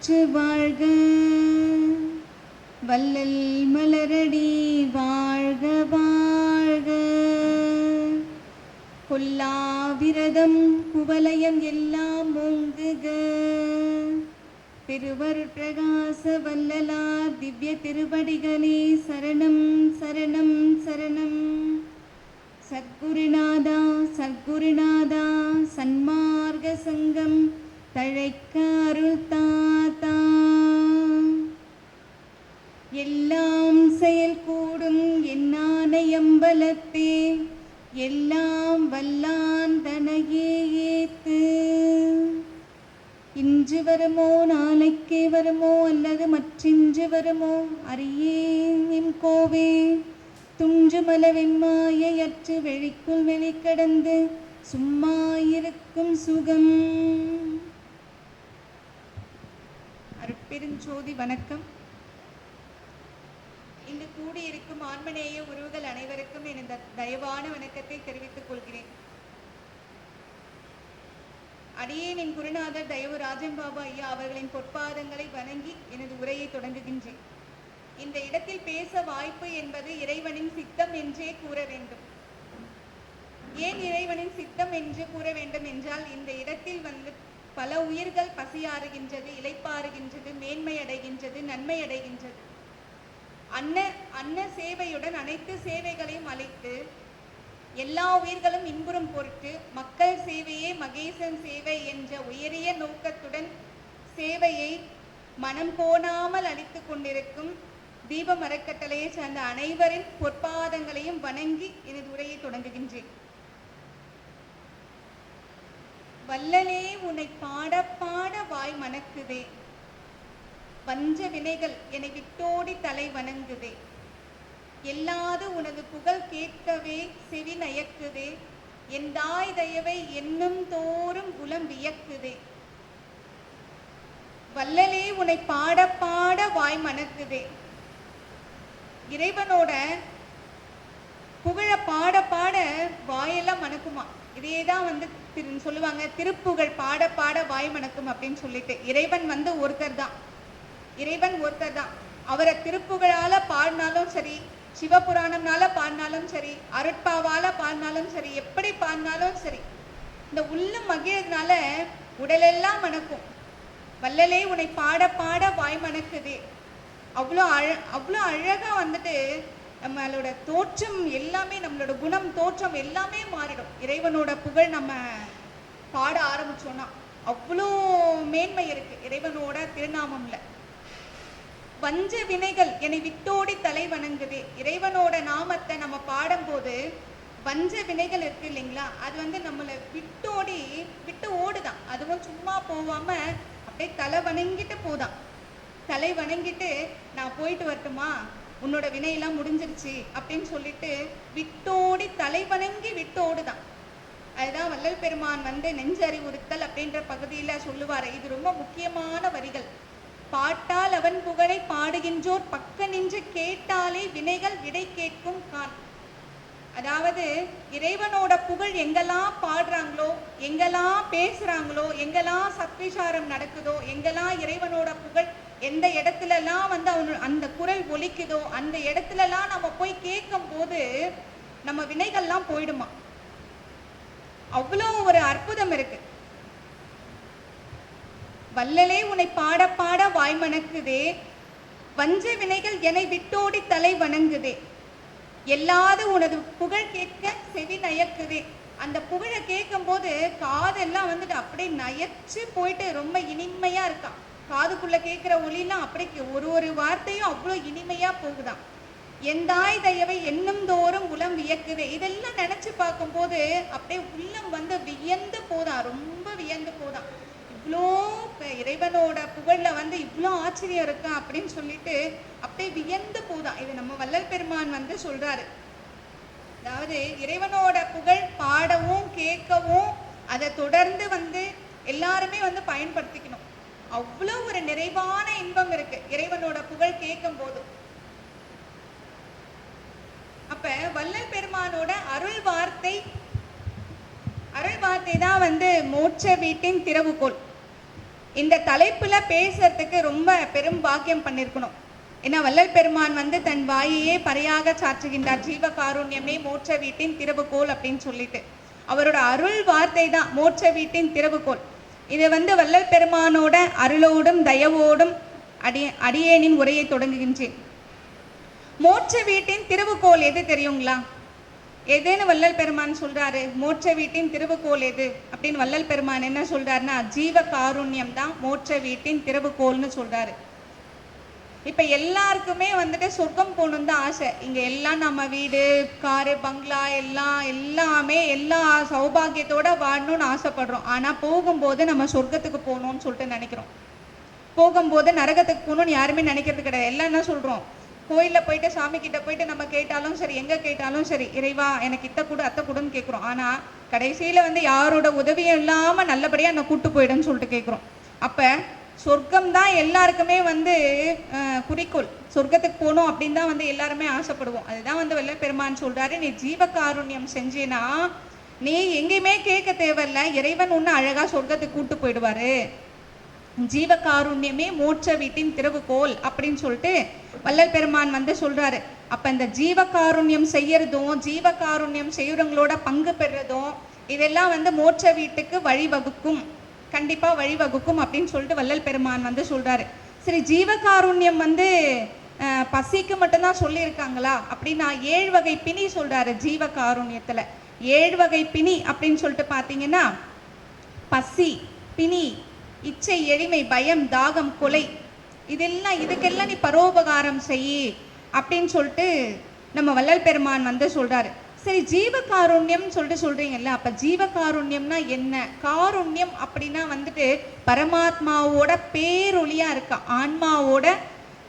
நற்று வாழ்க. வள்ளல் மலரடி வாழ்க வாழ்க. கொல்லா விரதம் குவலயம் எல்லாம் ஓங்குக. திருவருட் பிரகாச வல்லலார் திவ்ய திருவடிகளே சரணம் சரணம் சரணம். சத்குருநாதா சத்குருநாதா சன்மார்க்க சங்கம் தழைக்க அருள் தாத்தா. எல்லாம் செயல் கூடும் என்னான எம்பலத்தே எல்லாம் வல்லான் தனையே ஏத்து. இன்று வருமோ நாளைக்கே வருமோ அல்லது மற்றின்று வருமோ அறியேன் எம் கோவே. துன்று மலவெம்மாயற்று வெளிக்குள் வெளிக்கடந்து சும்மா இருக்கும் சுகம். அருட்பெருஞ்சோதி வணக்கம். இங்கு கூடியிருக்கும் ஆன்மநேய உறவுகள் அனைவருக்கும் எனது தயவான வணக்கத்தை தெரிவித்துக் கொள்கிறேன். அடியேன் குருநாதர் தயவு ராஜன் பாபா ஐயா அவர்களின் பொற்பாதங்களை வணங்கி எனது உரையை தொடங்குகின்றேன். இந்த இடத்தில் பேச வாய்ப்பு என்பது இறைவனின் சித்தம் என்றே கூற வேண்டும். ஏன் இறைவனின் சித்தம் என்று கூற வேண்டும் என்றால், இந்த இடத்தில் பல உயிர்கள் பசியாறுகின்றது, இளைப்பாறுகின்றது, மேன்மை அடைகின்றது, நன்மை அடைகின்றது. அன்ன சேவையுடன் அனைத்து சேவைகளையும் அழைத்து எல்லா உயிர்களும் இன்புறும் பொருட்டு மக்கள் சேவையே மகேசன் சேவை என்ற உயரிய நோக்கத்துடன் சேவையை மனம் கோணாமல் அளித்து கொண்டிருக்கும் தீபம் அறக்கட்டளையை சார்ந்த அனைவரின் பொற்பாதங்களையும் வணங்கி எனது உரையை தொடங்குகின்றேன். வல்லலே உன்னை பாட பாட வாய் மணக்குதே. வஞ்ச வினைகள் என்னை விட்டோடி தலை வணங்குதே. எல்லாது உனது புகழ் கேட்கவே செவி நயக்குதே. என் தாய் தயவை என்னும் தோறும் உளம் வியக்குதே. வல்லலே உன்னை பாட பாட வாய் மணக்குதே. இறைவனோட புகழ பாட பாட வாயெல்லாம் மணக்குமா. இதேதான் சொல்லுவாங்க, திருப்புகழ் பாட பாட வாய் மணக்கும் அப்படின்னு சொல்லிட்டு. இறைவன் ஒருத்தர் தான், இறைவன் ஒருத்தர் தான். அவரை திருப்புகழால பாடினாலும் சரி, சிவபுராணம்னால பாடினாலும் சரி, அருட்பாவால பாடினாலும் சரி, எப்படி பாடினாலும் சரி, இந்த உள்ளம் மகிழ்றதுனால உடலெல்லாம் மணக்கும். வல்லலே உன்னை பாட பாட வாய் மணக்குதே. அவ்வளோ அழகா நம்மளோட தோற்றம் எல்லாமே, நம்மளோட குணம் தோற்றம் எல்லாமே மாறிடும். இறைவனோட புகழ் நம்ம பாட ஆரம்பிச்சோம்னா அவ்வளோ மேன்மை இருக்கு இறைவனோட திருநாமம்ல. வஞ்ச வினைகள் என்னை விட்டோடி தலை வணங்குதே. இறைவனோட நாமத்தை நம்ம பாடும்போது வஞ்ச வினைகள் இருக்கு இல்லைங்களா, அது நம்மளை விட்டு ஓடுதான். அதுவும் சும்மா போகாம அப்படியே தலை வணங்கிட்டு போதான். தலை வணங்கிட்டு நான் போயிட்டு வரட்டுமா, உன்னோட வினையெல்லாம் முடிஞ்சிருச்சு அப்படின்னு சொல்லிட்டு விட்டோடி தலை வணங்கி விட்டு ஓடுதான். அதுதான் வள்ளல் பெருமான் நெஞ்சறிவுறுத்தல் அப்படின்ற பகுதியில சொல்லுவாரு. இது ரொம்ப முக்கியமான வரிகள். பாட்டால் அவன் புகழை பாடுகின்றோர் பக்க நின்று கேட்டாலே வினைகள் விடை கேட்கும் கான். அதாவது இறைவனோட புகழ் எங்கெல்லாம் பாடுறாங்களோ, எங்கெல்லாம் பேசுறாங்களோ, எங்கெல்லாம் சத்விசாரம் நடக்குதோ, எங்கெல்லாம் இறைவனோட புகழ் எந்த இடத்துலலாம் அந்த குரல் ஒலிக்குதோ, அந்த இடத்துலலாம் நம்ம போய் கேட்கும் போது நம்ம வினைகள்லாம் போயிடுமா. அவ்வளோ ஒரு அற்புதம் இருக்கு. வல்லலே உன்னை பாட பாட வாய் மணக்குதே. வஞ்ச வினைகள் என்னை விட்டோடி தலை வணங்குதே. எல்லாது உனது புகழ் கேட்க செவி நயக்குதே. அந்த புகழை கேட்கும் போது காதெல்லாம் அப்படியே நயச்சு போயிட்டு ரொம்ப இனிமையா இருக்கான். காதுக்குள்ள கேட்கிற ஒலிலாம் அப்படியே ஒரு வார்த்தையும் அவ்வளோ இனிமையா போகுதான். என் தாய் தயவை என்னும் தோறும் உளம் வியக்குதே. இதெல்லாம் நினைச்சு பார்க்கும் போது அப்படியே உள்ளம் வியந்து போதான், ரொம்ப வியந்து போதான். இவ்வளோ இறைவனோட புகழ்ல இவ்வளோ ஆச்சரியம் இருக்கா அப்படின்னு சொல்லிட்டு அப்படியே வியந்து போதான். இது நம்ம வள்ளல் பெருமான் சொல்றாரு. அதாவது இறைவனோட புகழ் பாடவும் கேட்கவும் அதை தொடர்ந்து எல்லாருமே பயன்படுத்திக்கணும். அவ்வளோ ஒரு நிறைவான இன்பம் இருக்கு இறைவனோட புகழ் கேட்கும் போது. அப்ப வள்ளல் பெருமானோட அருள் வார்த்தை தான் மோட்ச வீட்டின் திறவுகோல். இந்த தலைப்புல பேசுறதுக்கு ரொம்ப பெரும் பாக்கியம் பண்ணிருக்கணும். ஏன்னா வள்ளல் பெருமான் வந்து தன் வாயையே பறையாக சாற்றுகின்றார். ஜீவ காருண்யமே மோட்ச வீட்டின் திறவுகோல் அப்படின்னு சொல்லிட்டு அவரோட அருள் வார்த்தை தான் மோட்ச வீட்டின் திறவுகோல். இது வந்து வள்ளல் பெருமானோட அருளோடும் தயவோடும் அடியேனின் உரையை தொடங்குகின்றேன். மோட்ச வீட்டின் திறவுகோல் எது தெரியுங்களா? எதுன்னு வள்ளல் பெருமான் சொல்றாரு? மோட்ச வீட்டின் திறவுகோல் எது அப்படின்னு வள்ளல் பெருமான் என்ன சொல்றாருன்னா, ஜீவ காருண்யம் தான் மோட்ச வீட்டின் திறவுகோல்னு சொல்றாரு. இப்ப எல்லாருக்குமே வந்துட்டு சொர்க்கம் போகணும்னு தான் ஆசை. இங்க எல்லாம் நம்ம வீடு, காரு, பங்களா எல்லாமே எல்லா சௌபாகியத்தோட வாழணும்னு ஆசைப்படுறோம். ஆனா போகும்போது நம்ம சொர்க்கத்துக்கு போகணும்னு சொல்லிட்டு நினைக்கிறோம். போகும்போது நரகத்துக்கு போகணும்னு யாருமே நினைக்கிறது கிடையாது. எல்லாம் என்ன சொல்றோம், கோயில்ல போயிட்டு சாமி கிட்ட போயிட்டு நம்ம கேட்டாலும் சரி, எங்க கேட்டாலும் சரி, இறைவா எனக்கு இத்த கூட அத்தை கூடன்னு கேட்குறோம். ஆனா கடைசியில வந்து யாரோட உதவியும் இல்லாம நல்லபடியா என்னை கூட்டு போயிடுன்னு சொல்லிட்டு கேட்குறோம். அப்ப சொர்க்கம் தான் எல்லாருக்குமே வந்து குறிக்கோள். சொர்க்கத்துக்கு போகணும் அப்படின்னு தான் வந்து எல்லாருமே ஆசைப்படுவோம். அதுதான் வந்து வள்ளல் பெருமான் சொல்றாரு, நீ ஜீவ காருண்யம் செஞ்சேன்னா நீ எங்கேயுமே கேட்க தேவையில்ல, இறைவன் ஒன்று அழகா சொர்க்கத்துக்கு கூட்டு போயிடுவாரு. ஜீவ காருண்யமே மோட்ச வீட்டின் திறவுகோல் அப்படின்னு சொல்லிட்டு வள்ளல் பெருமான் வந்து சொல்றாரு. அப்ப இந்த ஜீவ காருண்யம் செய்யறதும் ஜீவ காருண்யம் செய்யறவங்களோட பங்கு பெறுறதும் இதெல்லாம் வந்து மோட்ச வீட்டுக்கு வழிவகுக்கும், கண்டிப்பா வழிவகுக்கும் அப்படின்னு சொல்லிட்டு வள்ளல் பெருமான் வந்து சொல்றாரு. சரி, ஜீவகாருண்யம் வந்து பசிக்கு மட்டும்தான் சொல்லியிருக்காங்களா அப்படின்னா 7 வகை பிணி சொல்றாரு ஜீவகாருண்யத்துல. 7 வகை பிணி அப்படின்னு சொல்லிட்டு பாத்தீங்கன்னா, பசி, பிணி, இச்சை, எளிமை, பயம், தாகம், கொலை, இதுக்கெல்லாம் நீ பரோபகாரம் செய் அப்படின்னு சொல்லிட்டு நம்ம வள்ளல் பெருமான் வந்து சொல்றாரு. சரி, ஜீவகாருண்யம் சொல்லிட்டு சொல்றீங்கல்ல, அப்ப ஜீவகாருண்யம்னா என்ன? காருண்யம் அப்படின்னா வந்துட்டு பரமாத்மாவோட பேரொளியா இருக்கா, ஆன்மாவோட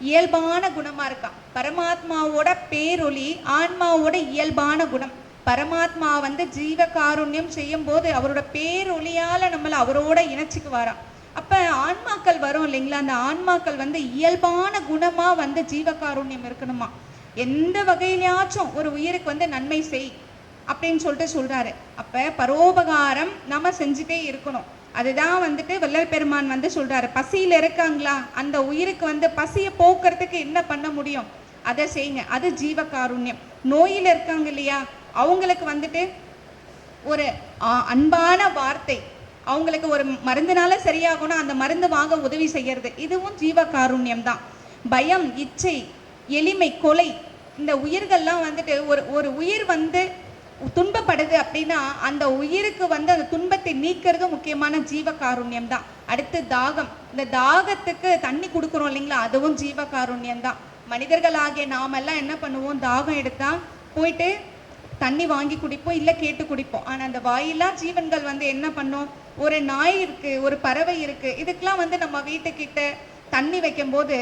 இயல்பான குணமா இருக்கா. பரமாத்மாவோட பேரொளி ஆன்மாவோட இயல்பான குணம். பரமாத்மா வந்து ஜீவகாருண்யம் செய்யும் போது அவரோட பேரொளியால நம்மள அவரோட இணைச்சிக்குவாராம். அப்ப ஆன்மாக்கள் வரும் இல்லைங்களா, அந்த ஆன்மாக்கள் வந்து இயல்பான குணமா வந்து ஜீவகாருண்யம் இருக்கணுமா. எந்த வகையிலாச்சும் ஒரு உயிருக்கு வந்து நன்மை செய் அப்படின்னு சொல்லிட்டு சொல்றாரு. அப்ப பரோபகாரம் நம்ம செஞ்சுட்டே இருக்கணும். அதுதான் வந்துட்டு வள்ளல் பெருமான் வந்து சொல்றாரு. பசியில இருக்காங்களா, அந்த உயிருக்கு வந்து பசியை போக்குறதுக்கு என்ன பண்ண முடியும் அதை செய்யுங்க, அது ஜீவகாருண்யம். நோயில இருக்காங்க இல்லையா, அவங்களுக்கு வந்துட்டு ஒரு அன்பான வார்த்தை, அவங்களுக்கு ஒரு மருந்துனால சரியாகணும் அந்த மருந்து வாங்க உதவி செய்யறது, இதுவும் ஜீவகாருண்யம் தான். பயம், இச்சை, எளிமை, கொலை, இந்த உயிர்கள்லாம் வந்துட்டு ஒரு உயிர் வந்து துன்பப்படுது அப்படின்னா அந்த உயிருக்கு வந்து அந்த துன்பத்தை நீக்கிறது முக்கியமான ஜீவகாருண்யம் தான். அடுத்து தாகம், இந்த தாகத்துக்கு தண்ணி கொடுக்குறோம் இல்லைங்களா, அதுவும் ஜீவகாருண்யம் தான். மனிதர்களாகிய நாமெல்லாம் என்ன பண்ணுவோம், தாகம் எடுத்தா போயிட்டு தண்ணி வாங்கி குடிப்போம், இல்லை கேட்டு குடிப்போம். ஆனால் அந்த வாயிலா ஜீவன்கள் வந்து என்ன பண்ணும், ஒரு நாய் இருக்கு, ஒரு பறவை இருக்கு, இதுக்கெல்லாம் வந்து நம்ம வீட்டுக்கிட்ட தண்ணி வைக்கும் போது,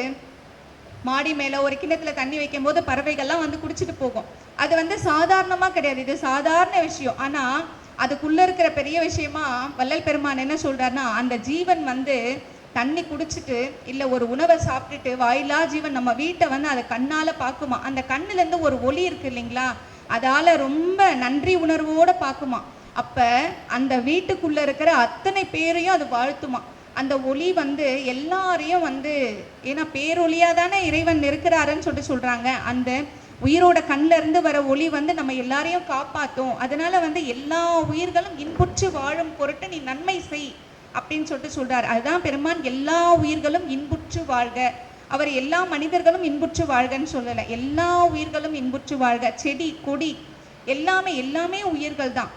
மாடி மேலே ஒரு கிண்ணத்துல தண்ணி வைக்கும் போது பறவைகள்லாம் வந்து குடிச்சிட்டு போகும். அது வந்து சாதாரணமா கிடையாது, இது சாதாரண விஷயம். ஆனா அதுக்குள்ள இருக்கிற பெரிய விஷயமா வள்ளல் பெருமான் என்ன சொல்றாருன்னா, அந்த ஜீவன் வந்து தண்ணி குடிச்சிட்டு இல்லை ஒரு உணவை சாப்பிட்டுட்டு வாயிலா ஜீவன் நம்ம வீட்டை வந்து அதை கண்ணால பார்க்குமா. அந்த கண்ணுல இருந்து ஒரு ஒளி இருக்கு இல்லைங்களா, அதால ரொம்ப நன்றி உணர்வோட பார்க்குமா. அப்ப அந்த வீட்டுக்குள்ள இருக்கிற அத்தனை பேரையும் அது வாழ்த்துமா. அந்த ஒளி வந்து எல்லாரையும் வந்து, ஏன்னா பேரொளியா தானே இறைவன் இருக்கிறாருன்னு சொல்லிட்டு சொல்றாங்க. அந்த உயிரோட கண்ணில் இருந்து வர ஒளி வந்து நம்ம எல்லாரையும் காப்பாற்றும். அதனால வந்து எல்லா உயிர்களும் இன்புற்று வாழும் பொருட்டு நீ நன்மை செய் அப்படின்னு சொல்லிட்டு சொல்றாரு. அதுதான் பெருமான் எல்லா உயிர்களும் இன்புற்று வாழ்க, அவர் எல்லா மனிதர்களும் இன்புற்று வாழ்கன்னு சொல்லலை, எல்லா உயிர்களும் இன்புற்று வாழ்க. செடி கொடி எல்லாமே உயிர்கள் தான்,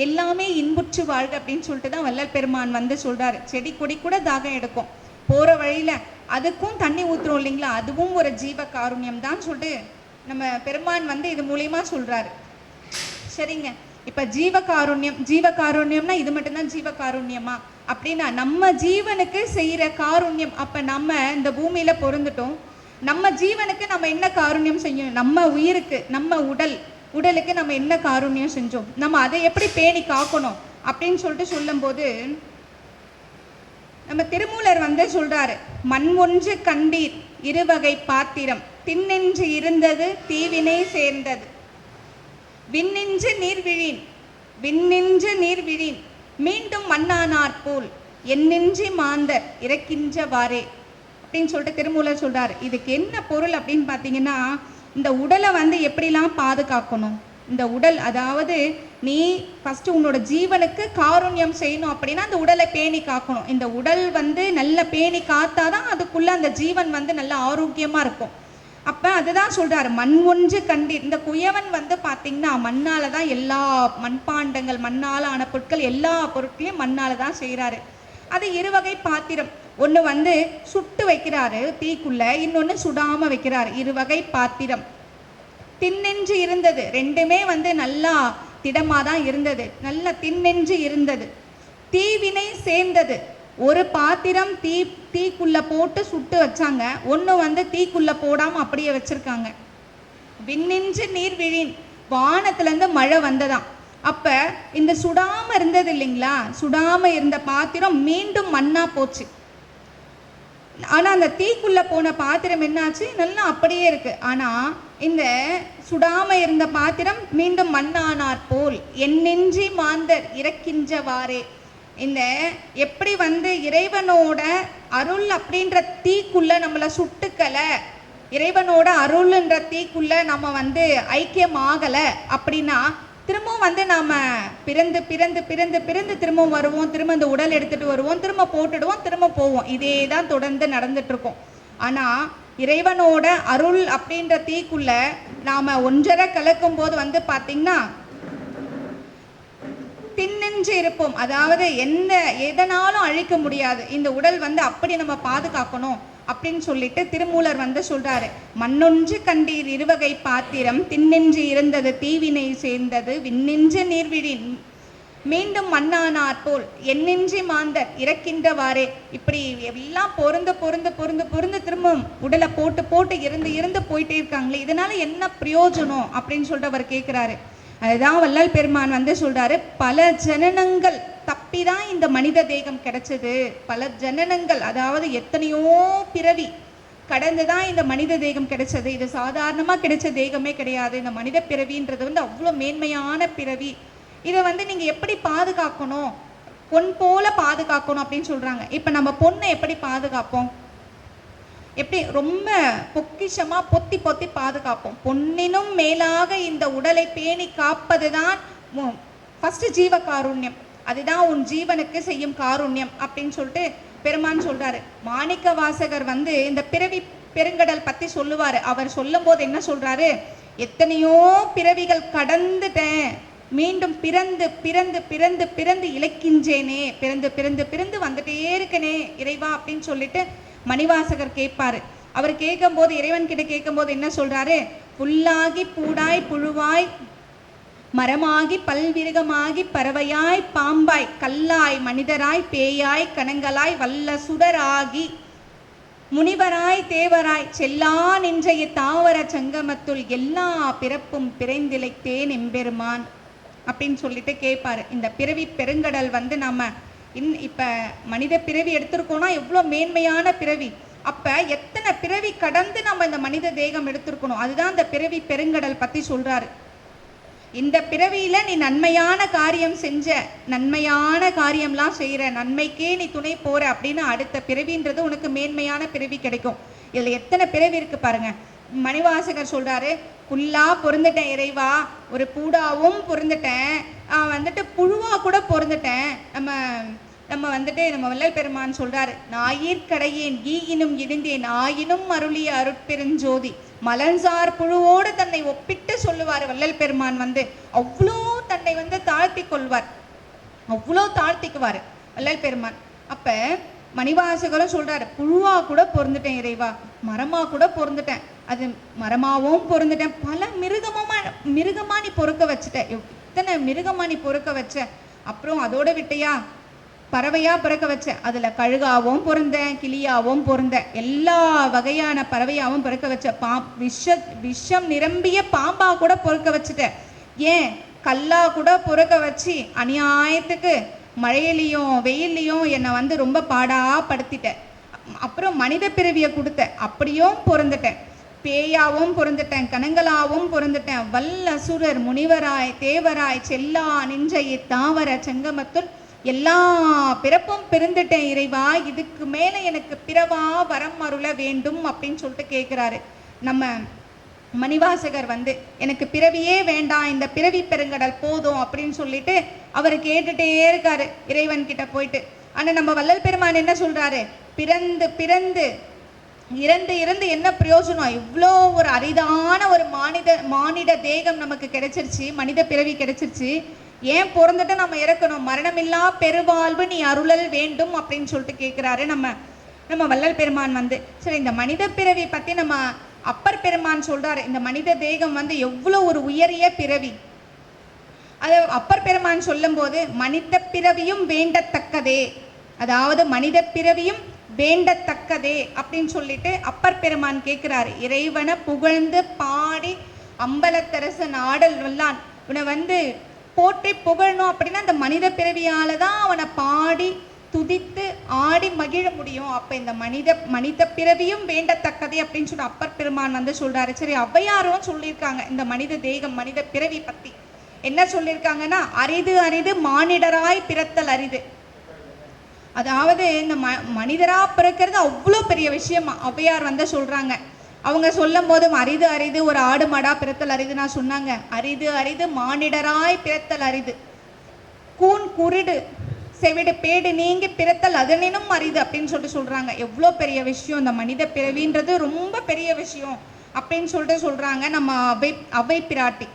எல்லாமே இன்புற்று வாழ்க அப்படின்னு சொல்லிட்டு தான் வள்ளல் பெருமான் வந்து சொல்றாரு. செடி கொடி கூட தாகம் எடுக்கும், போற வழியில அதுக்கும் தண்ணி ஊத்துறோம் இல்லைங்களா, அதுவும் ஒரு ஜீவ காருண்யம் தான் சொல்லிட்டு நம்ம பெருமான் வந்து இது மூலியமா சொல்றாரு. சரிங்க, இப்ப ஜீவகாருண்யம்னா இது மட்டும்தான் ஜீவகாருண்யமா அப்படின்னா, நம்ம ஜீவனுக்கு செய்யற காருண்யம். அப்ப நம்ம இந்த பூமியில பொருந்துட்டோம், நம்ம ஜீவனுக்கு நம்ம என்ன காருண்யம் செய்யணும், நம்ம உயிருக்கு, நம்ம உடலுக்கு நம்ம என்ன காருண்யம் செஞ்சோம், நம்ம அதை எப்படி பேணி காக்கணும் அப்படின்னு சொல்லிட்டு சொல்லும் போது நம்ம திருமூலர் வந்து சொல்றாரு, மண் ஒன்று கண்டீர் இருவகை பாத்திரம், திண்ணென்று இருந்தது தீவினை சேர்ந்தது, விண்ணின்று நீர் விழின் மீண்டும் மண்ணானார் போல் என்னென்றி மாந்தர் இறக்கின்றவாறே அப்படின்னு சொல்லிட்டு திருமூலர் சொல்றாரு. இதுக்கு என்ன பொருள் அப்படின்னு பார்த்தீங்கன்னா, இந்த உடலை வந்து எப்படிலாம் பாதுகாக்கணும், இந்த உடல், அதாவது நீ ஃபஸ்ட்டு உன்னோட ஜீவனுக்கு காருண்யம் செய்யணும் அப்படின்னா அந்த உடலை பேணி காக்கணும். இந்த உடல் வந்து நல்ல பேணி காத்தாதான் அதுக்குள்ள அந்த ஜீவன் வந்து நல்ல ஆரோக்கியமாக இருக்கும். அப்போ அதுதான் சொல்கிறாரு, மண் ஒன்று கண்டீர். இந்த குயவன் வந்து பார்த்திங்கன்னா மண்ணால் தான் எல்லா மண்பாண்டங்கள், மண்ணால் ஆன பொருட்கள், எல்லா பொருட்களையும் மண்ணால் தான் செய்கிறாரு. அது இருவகை பாத்திரம். ஒன்று வந்து சுட்டு வைக்கிறாரு தீக்குள்ளே, இன்னொன்று சுடாமல் வைக்கிறாரு. இருவகை பாத்திரம். திண்ணென்று இருந்தது, ரெண்டுமே வந்து நல்லா திடமாக தான் இருந்தது, நல்லா திண்ணென்று இருந்தது. தீவினை சேர்ந்தது, ஒரு பாத்திரம் தீக்குள்ளே போட்டு சுட்டு வச்சாங்க, ஒன்று வந்து தீக்குள்ளே போடாமல் அப்படியே வச்சுருக்காங்க. விண்ணின்று நீர் விழின், வானத்துலேருந்து மழை வந்ததாம். அப்போ இந்த சுடாமல் இருந்தது இல்லைங்களா, சுடாமல் இருந்த பாத்திரம் மீண்டும் மண்ணாக போச்சு. ஆனால் அந்த தீக்குள்ளே போன பாத்திரம் என்னாச்சு, நல்லா அப்படியே இருக்குது. ஆனால் இந்த சுடாமல் இருந்த பாத்திரம் மீண்டும் மண்ணானார் போல் என்னென்றி மாந்தர் இறக்கின்றவாறே. இந்த எப்படி வந்து இறைவனோட அருள் அப்படின்ற தீக்குள்ளே நம்மளை சுட்டுக்கலை, இறைவனோட அருள்ன்ற தீக்குள்ளே நம்ம வந்து ஐக்கியம் ஆகலை அப்படின்னா திரும்பவும் வந்து நாம் பிறந்து பிறந்து பிறந்து பிறந்து திரும்பவும் வருவோம், திரும்ப இந்த உடல் எடுத்துகிட்டு வருவோம், திரும்ப போட்டுடுவோம், திரும்ப போவோம். இதே தான் தொடர்ந்து நடந்துட்டுருக்கோம். ஆனால் இறைவனோட அருள் அப்படின்ற தீக்குள்ள நாம் ஒன்றரை கலக்கும் போது வந்து பார்த்திங்கன்னா திண்ணென்று இருப்போம். அதாவது எதனாலும் அழிக்க முடியாது இந்த உடல் வந்து அப்படி நம்ம பாதுகாக்கணும் அப்படின்னு சொல்லிட்டு திருமூலர் வந்து சொல்றாரு, மண்ணொன்று கண்டீர் இருவகை பாத்திரம், திண்ணென்று இருந்தது தீவினை சேர்ந்தது, விண்ணென்று நீர்விழின் மீண்டும் மண்ணானார் போல் என்னென்றி மாந்தர் இறக்கின்றவாறே. இப்படி எல்லாம் பொருந்து பொருந்து பொருந்து பொருந்து திரும்ப உடலை போட்டு போட்டு இருந்து போயிட்டே இருக்காங்களே, இதனால என்ன பிரயோஜனம் அப்படின்னு சொல்லிட்டு அவர் கேட்குறாரு. அதுதான் வள்ளல் பெருமான் வந்து சொல்றாரு, பல ஜனனங்கள் தப்பிதான் இந்த மனித தேகம் கிடைச்சது. பல ஜனனங்கள், அதாவது எத்தனையோ பிறவி கடந்துதான் இந்த மனித தேகம் கிடைச்சது. இது சாதாரணமாக கிடைச்ச தேகமே கிடையாது. இந்த மனித பிறவின்றது வந்து அவ்வளோ மேன்மையான பிறவி. இதை வந்து நீங்கள் எப்படி பாதுகாக்கணும், பொன் போல பாதுகாக்கணும் அப்படின்னு சொல்கிறாங்க. இப்போ நம்ம பொண்ணை எப்படி பாதுகாப்போம், எப்படி ரொம்ப பொக்கிஷமாக பொத்தி பொத்தி பாதுகாப்போம். பொன்னினும் மேலாக இந்த உடலை பேணி காப்பது தான் ஃபஸ்ட்டு ஜீவ காருண்யம். அதுதான் உன் ஜீவனுக்கு செய்யும் காருண்யம் அப்படின்னு சொல்லிட்டு பெருமான் சொல்கிறாரு. மாணிக்க வாசகர் வந்து இந்த பிறவி பெருங்கடல் பற்றி சொல்லுவார். அவர் சொல்லும் போது என்ன சொல்கிறாரு, எத்தனையோ பிறவிகள் கடந்துட்டேன், மீண்டும் பிறந்து பிறந்து பிறந்து பிறந்து இழைக்கின்றேனே, பிறந்து பிறந்து பிறந்து வந்துட்டே இருக்கனே இறைவா அப்படின்னு சொல்லிட்டு மணிவாசகர் கேட்பாரு. அவர் கேட்கும்போது, இறைவன் கிட்ட கேட்கும்போது என்ன சொல்றாரு, புல்லாகி பூடாய் புழுவாய் மரமாகி பல்விருகமாகி பறவையாய் பாம்பாய் கல்லாய் மனிதராய் பேயாய் கணங்களாய் வல்ல சுடராகி முனிவராய் தேவராய் செல்லா நின்றைய தாவர சங்கமத்துள் எல்லா பிறப்பும் பிறைந்திலைத்தேன் எம்பெருமான் அப்படின்னு சொல்லிட்டு கேட்பாரு. இந்த பிறவி பெருங்கடல் வந்து நம்ம இப்போ மனித பிறவி எடுத்திருக்கோம்னா எவ்வளோ மேன்மையான பிறவி. அப்போ எத்தனை பிறவி கடந்து நம்ம இந்த மனித தேகம் எடுத்திருக்கணும், அதுதான் இந்த பிறவி பெருங்கடல் பற்றி சொல்கிறாரு. இந்த பிறவியில் நீ நன்மையான காரியம் செஞ்ச, நன்மையான காரியம்லாம் செய்கிற, நன்மைக்கே நீ துணை போகிற அப்படின்னா அடுத்த பிறவின்றது உனக்கு மேன்மையான பிறவி கிடைக்கும். இதில் எத்தனை பிறவி இருக்குது பாருங்க. மணிவாசகர் சொல்கிறாரு, புல்லா பொருந்துட்டேன் இறைவா, ஒரு பூடாவும் பொருந்துட்டேன், வந்துட்டு புழுவாக கூட பொருந்துட்டேன். நம்ம வந்துட்டு நம்ம வள்ளல் பெருமான் சொல்கிறாரு, நாயிற்கடையேன் ஈயினும் இடிந்தேன் ஆயினும் அருளிய அருட்பெருஞ்சோதி. மலன்சார் புழுவோடு தன்னை ஒப்பிட்டு சொல்லுவார் வள்ளல் பெருமான். வந்து அவ்வளோ தன்னை வந்து தாழ்த்தி கொள்வார், அவ்வளோ தாழ்த்திக்குவார் வள்ளல் பெருமான். அப்போ மணிவாசகரும் சொல்கிறாரு, புழுவாக கூட பொருந்துட்டேன் இறைவா, மரமாக கூட பொருந்துட்டேன், அது மரமாகவும் பொருந்துட்டேன், பல மிருகமாக நீ பொறுக்க வச்சுட்டேன், எத்தனை மிருகமாக நீ பொறுக்க வச்ச, அப்புறம் அதோட விட்டையா பறவையாக பிறக்க வச்ச, அதில் கழுகாவும் பொருந்தேன், கிளியாவும் பொருந்தேன், எல்லா வகையான பறவையாகவும் பிறக்க வச்ச, விஷம் நிரம்பிய பாம்பா கூட பொறுக்க வச்சுட்டேன், ஏன் கல்லா கூட பொறுக்க வச்சு அநியாயத்துக்கு மழையிலையும் வெயிலையும் என்னை வந்து ரொம்ப பாடாப்படுத்திட்டேன். அப்புறம் மனித பிறவியை கொடுத்தேன், அப்படியும் பொருந்துட்டேன், பேயாவும் பொருந்துட்டேன், கணங்களாவும் பொருந்துட்டேன், வல்ல அசுரர் முனிவராய் தேவராய் செல்லா நின்ற இத்தாவர செங்கமத்துள் எல்லா பிறப்பும் பிறந்துட்டேன் இறைவா, இதுக்கு மேலே எனக்கு பிறவா வரம் அருள வேண்டும் அப்படின்னு சொல்லிட்டு கேட்குறாரு. நம்ம மணிவாசகர் வந்து எனக்கு பிறவியே வேண்டாம், இந்த பிறவி பெருங்கடல் போதும் அப்படின்னு சொல்லிட்டு அவர் கேட்டுட்டே இருக்காரு இறைவன் கிட்ட போயிட்டு. ஆனால் நம்ம வள்ளல் பெருமான் என்ன சொல்றாரு, பிறந்து பிறந்து இறந்து இறந்து என்ன பிரயோஜனம், இவ்வளோ ஒரு அரிதான ஒரு மானிட தேகம் நமக்கு கிடைச்சிருச்சு, மனித பிறவி கிடைச்சிருச்சு, ஏன் பிறந்துட்டு நம்ம இறக்கணும், மரணமில்லா பெருவாழ்வு நீ அருளல் வேண்டும் அப்படின்னு சொல்லிட்டு கேட்குறாரு நம்ம வள்ளல் பெருமான் வந்து. சரி, இந்த மனித பிறவி பற்றி நம்ம அப்பர் பெருமான் சொல்றாரு, இந்த மனித தேகம் வந்து எவ்வளோ ஒரு உயரிய பிறவி. அது அப்பர் பெருமான் சொல்லும் போது மனித பிறவியும் வேண்டத்தக்கதே, அதாவது மனித பிறவியும் வேண்டத்தக்கதே அப்படின்னு சொல்லிட்டு அப்பர் பெருமான் கேட்கிறாரு. இறைவனை புகழ்ந்து பாடி அம்பலத்தரசன் ஆடல் வல்லான், இவனை வந்து போற்றி புகழணும் அப்படின்னா அந்த மனித பிறவியால தான் அவனை பாடி துதித்து ஆடி மகிழ முடியும். அப்ப இந்த மனித பிறவியும் வேண்டத்தக்கதே அப்படின்னு சொல்லி அப்பர் பெருமான் வந்து சொல்றாரு. சரி, ஔவையாரும் சொல்லியிருக்காங்க இந்த மனித தேகம் மனித பிறவி பத்தி. என்ன சொல்லியிருக்காங்கன்னா, அரிது அரிது மானிடராய் பிறத்தல் அரிது. அதாவது இந்த மனிதரா பிறக்கிறது அவ்வளோ பெரிய விஷயமா ஔவையார் வந்து சொல்றாங்க. அவங்க சொல்லும் போதும் அரிது அரிது ஒரு ஆடு மாடா பிறத்தல் அரிதுனா சொன்னாங்க, அரிது அரிது மானிடராய் பிறத்தல் அரிது, கூன் குருடு செவிடு பேடு நீங்கி பிறத்தல் அதனினும் அரிது அப்படின்னு சொல்லிட்டு சொல்றாங்க. எவ்வளோ பெரிய விஷயம் இந்த மனித பிறவின்றது, ரொம்ப பெரிய விஷயம் அப்படின்னு சொல்லிட்டு சொல்றாங்க நம்ம அவை பிராட்டி.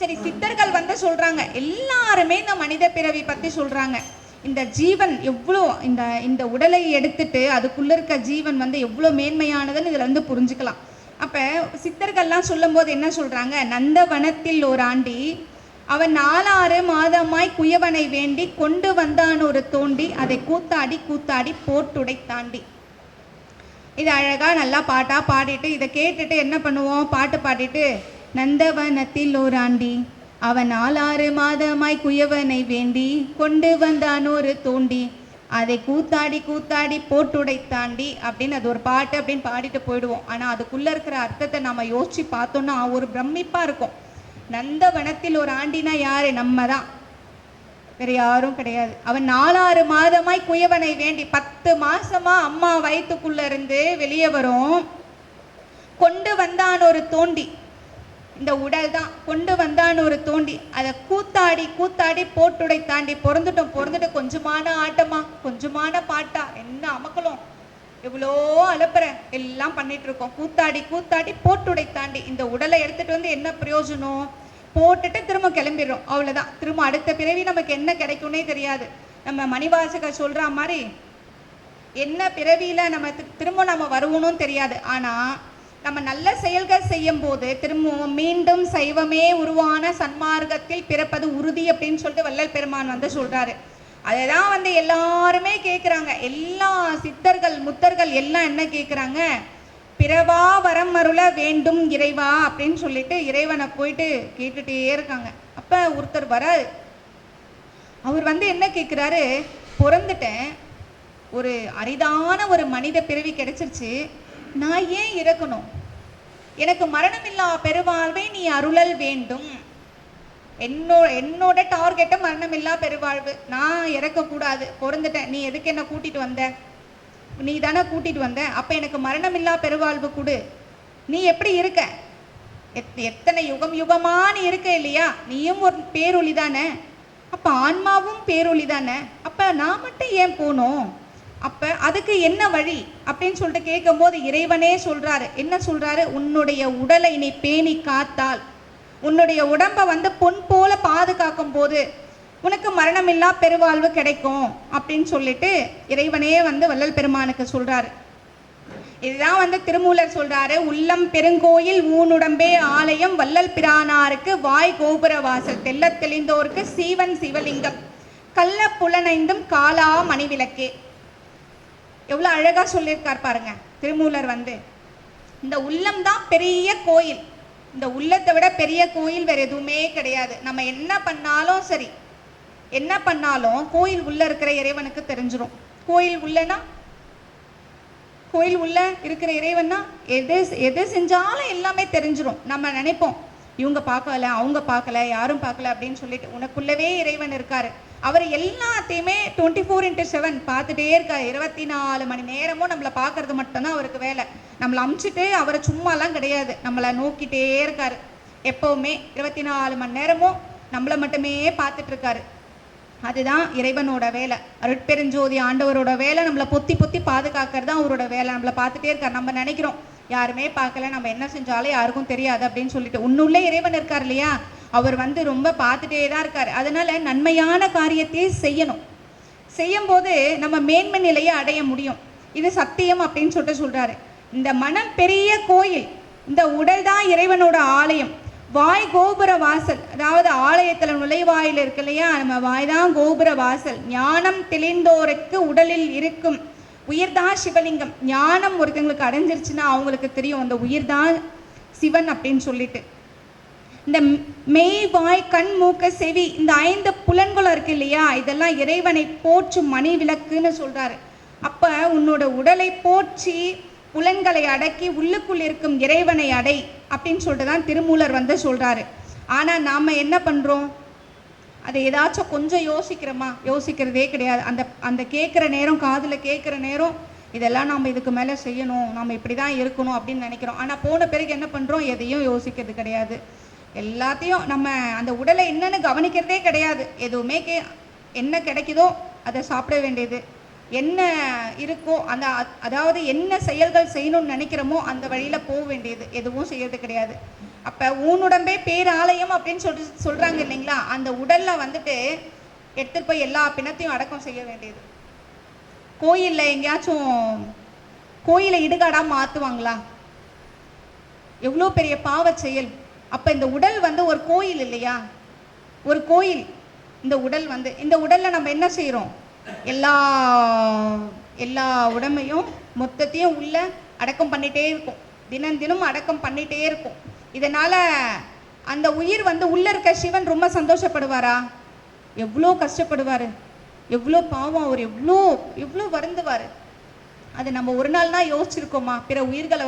சரி, சித்தர்கள் வந்து சொல்றாங்க, எல்லாருமே இந்த மனித பிறவி பத்தி சொல்றாங்க. இந்த ஜீவன் எவ்வளோ இந்த உடலை எடுத்துட்டு அதுக்குள்ள இருக்க ஜீவன் வந்து எவ்வளோ மேன்மையானதுன்னு இதுல இருந்து புரிஞ்சுக்கலாம். அப்ப சித்தர்கள்லாம் சொல்லும் போது என்ன சொல்றாங்க, நந்தவனத்தில் ஒரு ஆண்டி அவன் 4 மாதமாய் குயவனை வேண்டி கொண்டு வந்தான் ஒரு தோண்டி, அதை கூத்தாடி கூத்தாடி போட்டுடை தாண்டி. இது அழகா நல்லா பாட்டா பாடிட்டு இதை கேட்டுட்டு என்ன பண்ணுவோம், பாட்டு பாடிட்டு நந்தவனத்தில் ஒரு ஆண்டி அவன் 4 மாதமாய் குயவனை வேண்டி கொண்டு வந்தான் ஒரு தோண்டி, அதை கூத்தாடி கூத்தாடி போட்டுடை தாண்டி அப்படின்னு அது ஒரு பாட்டு அப்படின்னு பாடிட்டு போயிடுவோம். ஆனால் அதுக்குள்ளே இருக்கிற அர்த்தத்தை நம்ம யோசிச்சு பார்த்தோன்னா ஒரு பிரமிப்பாக இருக்கும். நந்தவனத்தில் ஒரு ஆண்டினா யாரு, நம்ம தான், வேற யாரும் கிடையாது. அவன் 4 மாதமாய் குயவனை வேண்டி 10 மாசமா அம்மா வயிற்றுக்குள்ள இருந்து வெளியே வரும், கொண்டு வந்தான் ஒரு தோண்டி, இந்த உடல் தான் கொண்டு வந்தான் ஒரு தோண்டி, அதை கூத்தாடி கூத்தாடி போட்டுடை தாண்டி. பிறந்துட்டு கொஞ்சமான ஆட்டமா கொஞ்சமான பாட்டா என்ன அமக்கலும் எவ்வளோ அலப்புற எல்லாம் பண்ணிட்டு இருக்கோம். கூத்தாடி கூத்தாடி போட்டுடை தாண்டி இந்த உடலை எடுத்துட்டு வந்து என்ன பிரயோஜனம், போட்டுட்டு திரும்ப கிளம்பிடுறோம், அவ்வளோதான். திரும்ப அடுத்த பிறவி நமக்கு என்ன கிடைக்கும்னே தெரியாது. நம்ம மணிவாசகர் சொல்ற மாதிரி என்ன பிறவியில திரும்ப நம்ம வருவோம்னு தெரியாது. ஆனா நம்ம நல்ல செயல்கள் செய்யும் போது திரும்பவும் மீண்டும் சைவமே உருவான சன்மார்க்கத்தில் பிறப்பது உறுதி அப்படின்னு சொல்லிட்டு வள்ளல் பெருமான் வந்து சொல்றாரு. அதைதான் வந்து எல்லாருமே கேட்குறாங்க, எல்லா சித்தர்கள் முத்தர்கள் எல்லாம் என்ன கேட்குறாங்க, பிறவா வரம் அருள வேண்டும் இறைவா அப்படின்னு சொல்லிட்டு இறைவனை போயிட்டு கேட்டுட்டே இருக்காங்க. அப்ப ஒருத்தர் வராரு, அவர் வந்து என்ன கேட்குறாரு, பிறந்துட்டேன், ஒரு அரிதான ஒரு மனித பிறவி கிடைச்சிருச்சு, நான் ஏன் இறக்கணும், எனக்கு மரணமில்லா பெருவாழ்வை நீ அருளல் வேண்டும், என்னோட டார்கெட்டை மரணமில்லா பெருவாழ்வு, நான் இறக்கக்கூடாது, பிறந்துட்டேன், நீ எதுக்கு என்ன கூட்டிட்டு வந்த, நீ தானே கூட்டிட்டு வந்த, அப்ப எனக்கு மரணமில்லா பெருவாழ்வு கொடு. நீ எப்படி இருக்க, எத்தனை யுகம் யுகமா நீ இருக்க இல்லையா, நீயும் ஒரு பேரொளி தானே, அப்ப ஆன்மாவும் பேரொளி தானே, அப்ப நான் மட்டும் ஏன் போனோம், அப்ப அதுக்கு என்ன வழி அப்படின்னு சொல்லிட்டு கேட்கும் போது இறைவனே சொல்றாரு, என்ன சொல்றாரு, உன்னுடைய உடலை நீ பேணி காத்தால், உன்னுடைய உடம்பை வந்து பொன் போல பாதுகாக்கும் போது உனக்கு மரணமில்லா பெருவாழ்வு கிடைக்கும் அப்படின்னு சொல்லிட்டு இறைவனே வந்து வள்ளல் பெருமானுக்கு சொல்றாரு. இதுதான் வந்து திருமூலர் சொல்றாரு, உள்ளம் பெருங்கோயில் ஊனுடம்பே ஆலயம், வள்ளல் பிரானாருக்கு வாய் கோபுர வாசல், தெல்ல தெளிந்தோருக்கு சீவன் சிவலிங்கம், கள்ள புலனைந்தும் காலா மணிவிளக்கே. எவ்வளோ அழகா சொல்லியிருக்கார் பாருங்க திருமூலர் வந்து. இந்த உள்ளம் தான் பெரிய கோயில், இந்த உள்ளத்தை விட பெரிய கோயில் வேற எதுவுமே கிடையாது. நம்ம என்ன பண்ணாலும் சரி, என்ன பண்ணாலும் கோயில் உள்ள இருக்கிற இறைவனுக்கு தெரிஞ்சிடும். கோயில் உள்ளனா, கோயில் உள்ள இருக்கிற இறைவன்னா எது செஞ்சாலும் எல்லாமே தெரிஞ்சிடும். நம்ம நினைப்போம் இவங்க பார்க்கல அவங்க பார்க்கல யாரும் பார்க்கல அப்படின்னு சொல்லிட்டு, உனக்குள்ளவே இறைவன் இருக்காரு. அவர் எல்லாத்தையுமே 24x7 பார்த்துட்டே இருக்கார். 24 மணி நேரமும் நம்மளை பார்க்கறது மட்டும்தான் அவருக்கு வேலை. நம்மளை அமுச்சிட்டு அவரை சும்மாலாம் கிடையாது, நம்மளை நோக்கிட்டே இருக்காரு. எப்போவுமே 24 மணி நேரமும் நம்மளை மட்டுமே பார்த்துட்டு இருக்காரு. அதுதான் இறைவனோட வேலை. அருட்பெருஞ்சோதி ஆண்டவரோட வேலை நம்மளை பொத்தி பொத்தி பாதுகாக்கிறது தான் அவரோட வேலை. நம்மளை பார்த்துட்டே இருக்கார். நம்ம நினைக்கிறோம் யாருமே பார்க்கல, நம்ம என்ன செஞ்சாலும் யாருக்கும் தெரியாது அப்படின்னு சொல்லிட்டு. உன்னுள்ளே இறைவன் இருக்கார் இல்லையா, அவர் ரொம்ப பார்த்துட்டே தான் இருக்கார். அதனால நன்மையான காரியத்தை செய்யணும். செய்யும் போது நம்ம மேன்மை நிலையை அடைய முடியும். இது சத்தியம் அப்படின்னு சொல்றாரு. இந்த மனம் பெரிய கோயில், இந்த உடல் தான் இறைவனோட ஆலயம். வாய் கோபுர வாசல், அதாவது ஆலயத்தில் நுழைவாயில் இருக்கு இல்லையா, நம்ம வாய் தான் கோபுர வாசல். ஞானம் தெளிந்தோருக்கு உடலில் இருக்கும் உயிர் தான் சிவலிங்கம். ஞானம் ஒருத்தங்களுக்கு அடைஞ்சிருச்சுன்னா அவங்களுக்கு தெரியும் அந்த உயிர் தான் சிவன் அப்படின்னு சொல்லிட்டு. இந்த மெய் வாய் கண் மூக்க செவி, இந்த 5 புலன்களும் இருக்கு இல்லையா, இதெல்லாம் இறைவனை போற்றும் மணி விளக்குன்னு சொல்றாரு. அப்ப உன்னோட உடலை போற்றி புலன்களை அடக்கி உள்ளுக்குள் இருக்கும் இறைவனை அடை அப்படின்னு சொல்லிட்டு தான் திருமூலர் சொல்றாரு. ஆனா நாம என்ன பண்றோம், அதை ஏதாச்சும் கொஞ்சம் யோசிக்கிறோமா? யோசிக்கிறதே கிடையாது. அந்த கேட்குற நேரம், காதில் கேட்குற நேரம், இதெல்லாம் நம்ம இதுக்கு மேலே செய்யணும், நம்ம இப்படி தான் இருக்கணும் அப்படின்னு நினைக்கிறோம். ஆனால் போன பிறகு என்ன பண்ணுறோம், எதையும் யோசிக்கிறது கிடையாது. எல்லாத்தையும் நம்ம அந்த உடலை என்னன்னு கவனிக்கிறதே கிடையாது. எதுவுமே என்ன கிடைக்குதோ அதை சாப்பிட வேண்டியது, என்ன இருக்கோ அந்த அதாவது என்ன செயல்கள் செய்யணும்னு நினைக்கிறோமோ அந்த வழியில் போக வேண்டியது, எதுவும் செய்யறது கிடையாது. அப்போ ஊனுடம்பே பேராலயம் அப்படின்னு சொல்கிறாங்க இல்லைங்களா, அந்த உடலில் எடுத்துகிட்டு போய் எல்லா பிணத்தையும் அடக்கம் செய்ய வேண்டியது. கோயிலில் எங்கேயாச்சும் கோயிலை இடுகாடாக மாற்றுவாங்களா? எவ்வளோ பெரிய பாவ செயல். அப்போ இந்த உடல் ஒரு கோயில் இல்லையா, ஒரு கோயில். இந்த உடல் இந்த உடலில் நம்ம என்ன செய்கிறோம், எல்லா உடம்பையும் மொத்தத்தையும் உள்ள அடக்கம் பண்ணிகிட்டே இருக்கும். தினம் அடக்கம் பண்ணிகிட்டே இருக்கும். இதனால் அந்த உயிர் உள்ள இருக்க சிவன் ரொம்ப சந்தோஷப்படுவாரா? எவ்வளோ கஷ்டப்படுவார், எவ்வளோ பாவம், அவர் எவ்வளோ வருந்துவார். அது நம்ம ஒரு நாள் தான் யோசிச்சிருக்கோமா? பிற உயிர்களை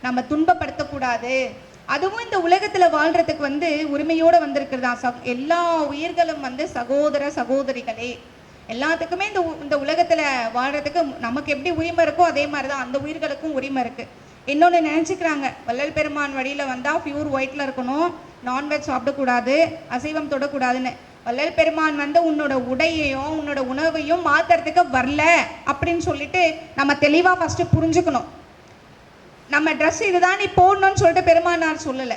நம்ம துன்பப்படுத்தக்கூடாது. அதுவும் இந்த உலகத்தில் வாழ்கிறதுக்கு உரிமையோடு வந்திருக்கிறதா. எல்லா உயிர்களும் சகோதர சகோதரிகளே. எல்லாத்துக்குமே இந்த உலகத்தில் வாழ்கிறதுக்கு நமக்கு எப்படி உரிமை இருக்கோ அதே மாதிரி தான் அந்த உயிர்களுக்கும் உரிமை இருக்குது. இன்னொன்று நினச்சிக்கிறாங்க, வள்ளல் பெருமான் வழியில் வந்தால் பியூர் ஒயிட்டில் இருக்கணும், நான்வெஜ் சாப்பிடக்கூடாது, அசைவம் தொடக்கூடாதுன்னு. வள்ளல் பெருமான் உன்னோட உடையையும் உன்னோட உணவையும் மாற்றுறதுக்கு வரல அப்படின்னு சொல்லிட்டு நம்ம தெளிவாக ஃபஸ்ட்டு புரிஞ்சுக்கணும். நம்ம ட்ரெஸ் இதுதான் நீ போடணும்னு சொல்லிட்டு பெருமானார் சொல்லலை.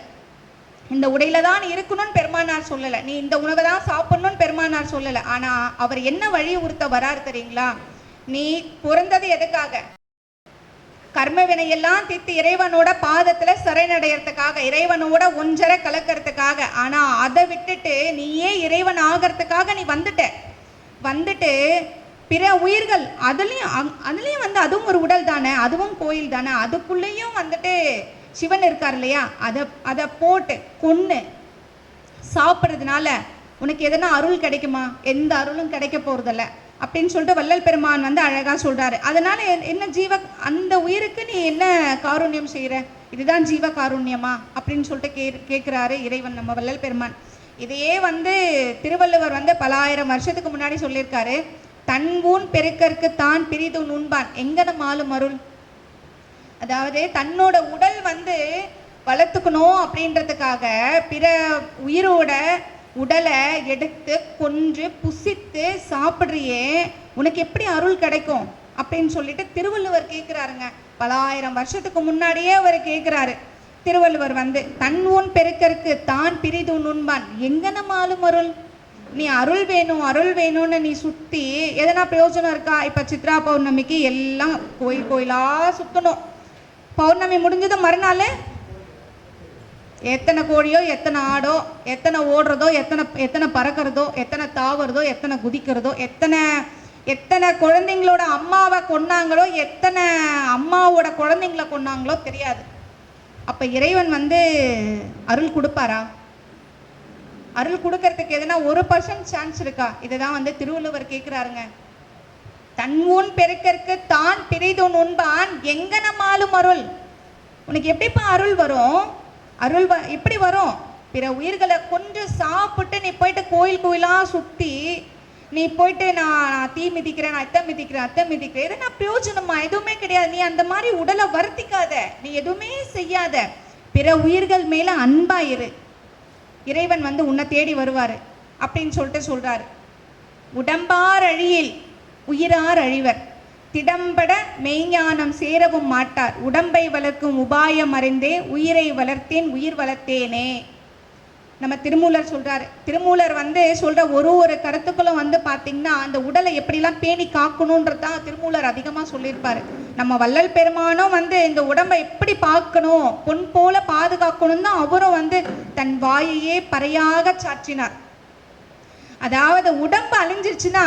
இந்த உடையில தான் இருக்கணும்னு பெருமானார் சொல்லலை. நீ இந்த உணவை தான் சாப்பிடணும்னு பெருமானார் சொல்லலை. ஆனால் அவர் என்ன வழியுறுத்த வரார் தெரியுங்களா? நீ பிறந்தது எதுக்காக? கர்ம வினையெல்லாம் தீர்த்து இறைவனோட பாதத்துல சரணடைகிறதுக்காக, இறைவனோட ஒன்றரை கலக்கிறதுக்காக. ஆனா அதை விட்டுட்டு நீயே இறைவன் ஆகிறதுக்காக நீ வந்துட்டு பிற உயிர்கள் அதுலயும் அதுவும் ஒரு உடல் தானே, அதுவும் கோயில் தானே, அதுக்குள்ளேயும் சிவன் இருக்கார் இல்லையா, அதை போட்டு கொன்று சாப்பிட்றதுனால உனக்கு எதனா அருள் கிடைக்குமா? எந்த அருளும் கிடைக்க போறதில்ல அப்படின்னு சொல்லிட்டு வள்ளல் பெருமான் அழகா சொல்றாரு. அதனால என்ன அந்த உயிருக்கு நீ என்ன காருண்யம் செய்யற? இதுதான் ஜீவ காருண்யமா அப்படின்னு சொல்லிட்டு கேட்கிறாரு இறைவன் நம்ம வள்ளல் பெருமான். இதையே திருவள்ளுவர் பல ஆயிரம் வருஷத்துக்கு முன்னாடி சொல்லியிருக்காரு. தன் ஊன் பெருக்கற்கு தான் பிரிது நுண்பான் எங்கனம் ஆளும் அருள். அதாவது தன்னோட உடல் வளர்த்துக்கணும் அப்படின்றதுக்காக பிற உயிரோட உடலை எடுத்து கொன்று புசித்து சாப்பிட்றியே, உனக்கு எப்படி அருள் கிடைக்கும் அப்படின்னு சொல்லிட்டு திருவள்ளுவர் கேட்குறாருங்க. பல ஆயிரம் வருஷத்துக்கு முன்னாடியே அவர் கேட்குறாரு. திருவள்ளுவர் தன் ஊன் பெருக்கற்கு தான் பிரிது நுண்பான் எங்கனம் ஆளும் அருள். நீ அருள் வேணும்னு நீ சுற்றி எதனா பிரயோஜனம் இருக்கா? இப்போ சித்ரா பௌர்ணமிக்கு எல்லாம் கோயிலாக சுற்றணும். பௌர்ணமி முடிஞ்சது மறுநாள் எத்தனை கோழியோ எத்தனை ஆடோ எத்தனை ஓடுறதோ எத்தனை பறக்கிறதோ எத்தனை தாவறதோ எத்தனை குதிக்கிறதோ எத்தனை குழந்தைங்களோட அம்மாவை கொன்னாங்களோ எத்தனை அம்மாவோட குழந்தைங்கள கொன்னாங்களோ தெரியாது. அப்போ இறைவன் அருள் கொடுப்பாரா? அருள் கொடுக்கறதுக்கு எதுனா 1% சான்ஸ் இருக்கா? இதை தான் திருவள்ளுவர் கேட்குறாருங்க. தன் ஊன் பெருக்கற்கு தான் பிரிது நுண்பான் எங்கனமாலும் அருள். உனக்கு எப்படிப்பா அருள் வரும்? அருள் எப்படி வரும்? பிற உயிர்களை கொஞ்சம் சாப்பிட்டு நீ போயிட்டு கோயிலாக சுற்றி நீ போயிட்டு நான் தீ மிதிக்கிறேன், நான் அத்தை மிதிக்கிறேன், எது நான் பிரயோஜனமா? எதுவுமே கிடையாது. நீ அந்த மாதிரி உடலை வருத்திக்காத, நீ எதுவுமே செய்யாத, பிற உயிர்கள் மேல அன்பாயிரு, இறைவன் வந்து உன்னை தேடி வருவாரு அப்படின்னு சொல்லிட்டு சொல்றாரு. உடம்பார் அழியில் உயிரார் அழிவர், திடம்பட மெய்ஞானம் சேரவும் மாட்டார், உடம்பை வளர்க்கும் உபாயம் அறிந்தே உயிரை வளர்த்தேன் உயிர் வளர்த்தேனே. நம்ம திருமூலர் சொல்றாரு. திருமூலர் வந்து சொல்ற ஒரு கருத்துக்களும் வந்து பார்த்தீங்கன்னா அந்த உடலை எப்படிலாம் பேணி காக்கணுன்றதான் திருமூலர் அதிகமாக சொல்லியிருப்பாரு. நம்ம வள்ளல் பெருமானும் வந்து இந்த உடம்பை எப்படி பார்க்கணும், பொன் போல பாதுகாக்கணும் தான் அவரும் வந்து தன் வாயையே பறையாக சாற்றினார். அதாவது உடம்பு அழிஞ்சிருச்சுன்னா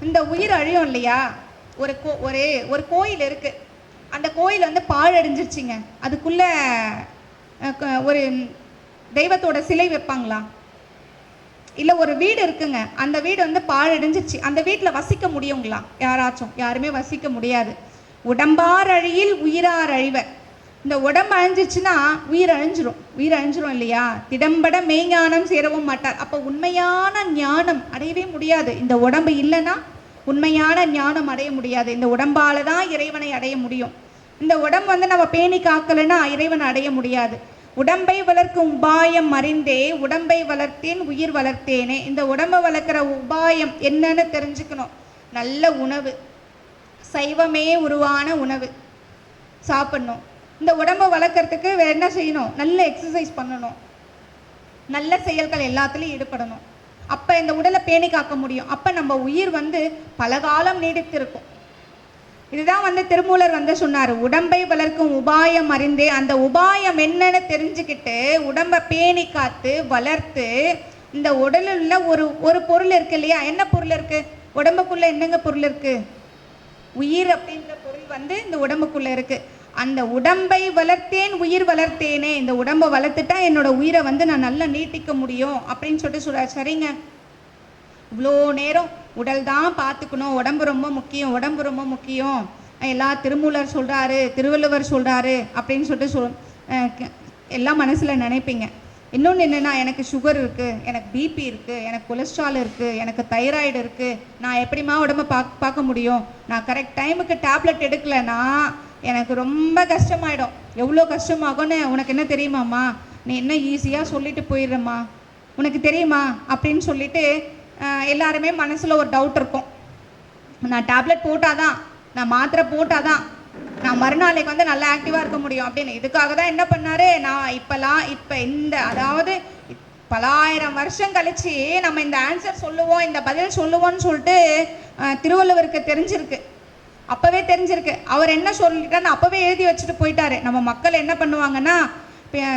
இந்த உயிர் அழியும் இல்லையா? ஒரு கோயில் இருக்கு, அந்த கோயில் வந்து பாழடைஞ்சிருச்சுங்க. அதுக்குள்ள ஒரு தெய்வத்தோட சிலை வைப்பாங்களா? இல்லை ஒரு வீடு இருக்குங்க, அந்த வீடு வந்து பாழடைஞ்சிருச்சு, அந்த வீட்டில் வசிக்க முடியுங்களா? யாராச்சும்? யாருமே வசிக்க முடியாது. உடம்பார் அழியில் உயிரார் அழிவர், இந்த உடம்பு அழிஞ்சிச்சுன்னா உயிர் அழிஞ்சிரும் இல்லையா? திடம்பட மெய்ஞானம் சேரவும் மாட்டார். அப்போ உண்மையான ஞானம் அடையவே முடியாது. இந்த உடம்பு இல்லைன்னா உண்மையான ஞானம் அடைய முடியாது. இந்த உடம்பால தான் இறைவனை அடைய முடியும். இந்த உடம்பு வந்து நம்ம பேணி காக்கலைன்னா இறைவனை அடைய முடியாது. உடம்பை வளர்க்கும் உபாயம் அறிந்தே உடம்பை வளர்த்தேன் உயிர் வளர்த்தேனே. இந்த உடம்பை வளர்க்குற உபாயம் என்னன்னு தெரிஞ்சுக்கணும். நல்ல உணவு, சைவமே உருவான உணவு சாப்பிடணும். இந்த உடம்பை வளர்க்குறதுக்கு வேற என்ன செய்யணும்? நல்ல எக்ஸசைஸ் பண்ணணும், நல்ல செயல்கள் எல்லாத்துலேயும் ஈடுபடணும். அப்போ இந்த உடலை பேணி காக்க முடியும். அப்போ நம்ம உயிர் வந்து பல காலம் நீடித்திருக்கும். இதுதான் வந்து திருமூலர் வந்து சொன்னார், உடம்பை வளர்க்கும் உபாயம் அறிந்தே. அந்த உபாயம் என்னன்னு தெரிஞ்சுக்கிட்டு உடம்பை பேணி காத்து வளர்த்து, இந்த உடலில் உள்ள ஒரு பொருள் இருக்கு இல்லையா? என்ன பொருள் இருக்கு உடம்புக்குள்ள? என்னங்க பொருள் இருக்கு? உயிர் அப்படின்ற பொருள் வந்து இந்த உடம்புக்குள்ள இருக்கு. அந்த உடம்பை வளர்த்தேன் உயிர் வளர்த்தேனே. இந்த உடம்பை வளர்த்துட்டா என்னோட உயிரை வந்து நான் நல்லா நீட்டிக்க முடியும் அப்படின்னு சொல்லிட்டு சொல்றாரு. சரிங்க, இவ்வளோ நேரம் உடல் தான் பார்த்துக்கணும், உடம்பு ரொம்ப முக்கியம், திருமூலர் சொல்கிறாரு, திருவள்ளுவர் சொல்கிறாரு அப்படின்னு சொல்லிட்டு எல்லாம் மனசில் நினைப்பீங்க. இன்னொன்று என்னென்னா, எனக்கு சுகர் இருக்குது, எனக்கு பிபி இருக்குது, எனக்கு கொலஸ்ட்ரால் இருக்குது, எனக்கு தைராய்டு இருக்குது, நான் எப்படிமா உடம்பை பார்க்க முடியும்? நான் கரெக்ட் டைமுக்கு டேப்லெட் எடுக்கலைன்னா எனக்கு ரொம்ப கஷ்டமாயிடும். எவ்வளோ கஷ்டமாகும்னு உனக்கு என்ன தெரியுமாம்மா? நீ என்ன ஈஸியாக சொல்லிட்டு போயிடுறம்மா, உனக்கு தெரியுமா அப்படின்னு சொல்லிட்டு எல்லாருமே மனசில் ஒரு டவுட் இருக்கும். நான் டேப்லெட் போட்டால் தான், நான் மாத்திரை போட்டால் தான் நான் மறுநாளைக்கு வந்து நல்லா ஆக்டிவாக இருக்க முடியும் அப்படின்னு. இதுக்காக தான் என்ன பண்ணார், நான் இப்போ அதாவது பலாயிரம் வருஷம் கழித்து நம்ம இந்த ஆன்சர் சொல்லுவோம், இந்த பதில் சொல்லுவோம்னு சொல்லிட்டு திருவள்ளுவருக்கு தெரிஞ்சிருக்கு. அப்போவே தெரிஞ்சிருக்கு. அவர் என்ன சொல்லிட்டாருன்னு அப்போவே எழுதி வச்சுட்டு போயிட்டாரு. நம்ம மக்கள் என்ன பண்ணுவாங்கன்னா,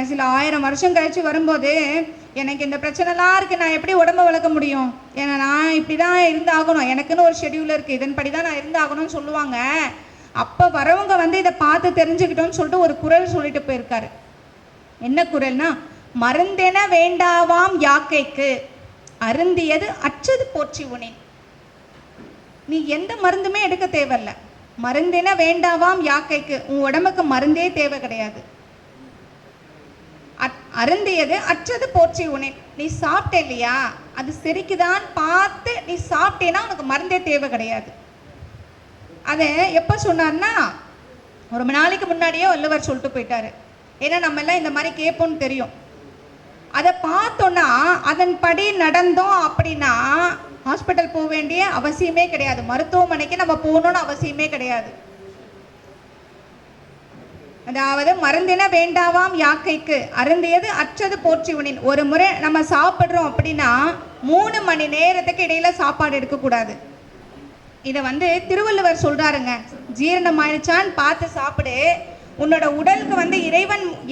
சில 1000 வருஷம் கழித்து வரும்போது எனக்கு இந்த பிரச்சனைலாம் இருக்குது, நான் எப்படி உடம்பை வளர்க்க முடியும், ஏன்னா நான் இப்படி தான் இருந்தாகணும், எனக்குன்னு ஒரு ஷெடியூல் இருக்குது, இதன்படி தான் நான் இருந்தாகணும்னு சொல்லுவாங்க. அப்போ வரவங்க வந்து இதை பார்த்து தெரிஞ்சுக்கிட்டோன்னு சொல்லிட்டு ஒரு குறள் சொல்லிட்டு போயிருக்காரு. என்ன குறள்னா, மருந்தென வேண்டாவாம் யாக்கைக்கு அருந்தியது அச்சது போற்றி உனேன். நீ எந்த மருந்துமே எடுக்க தேவையில்ல. மருந்தென வேண்டாவாம் யாக்கைக்கு, உன் உடம்புக்கு மருந்தே தேவை கிடையாது. அருந்தியது அற்றது போற்றி உனேன். நீ சாப்பிட்ட இல்லையா, அது செரிக்குதான் பார்த்து நீ சாப்பிட்டேன்னா உனக்கு மருந்தே தேவை கிடையாது. அதை எப்போ சொன்னார்னா, ஒரு நாளைக்கு முன்னாடியே வள்ளுவர் சொல்லிட்டு போயிட்டாரு. ஏன்னா நம்ம எல்லாம் இந்த மாதிரி கேட்போம்னு தெரியும். அதை பார்த்தோன்னா அதன்படி நடந்தோம் அப்படின்னா ஹாஸ்பிட்டல் போக வேண்டிய அவசியமே கிடையாது, மருத்துவமனைக்கு நம்ம போகணும்னு அவசியமே கிடையாது. அதாவது மருந்தின வேண்டாவாம் யாக்கைக்கு அருந்தியது அற்றது போற்றி உனின். ஒரு முறை நம்ம சாப்பிட்றோம் அப்படின்னா 3 மணி நேரத்துக்கு இடையில சாப்பாடு எடுக்கக்கூடாது. இதை வந்து திருவள்ளுவர் சொல்றாருங்க. ஜீரணம் ஆயிடுச்சான்னு பார்த்து சாப்பிடு. உன்னோட உடலுக்கு வந்து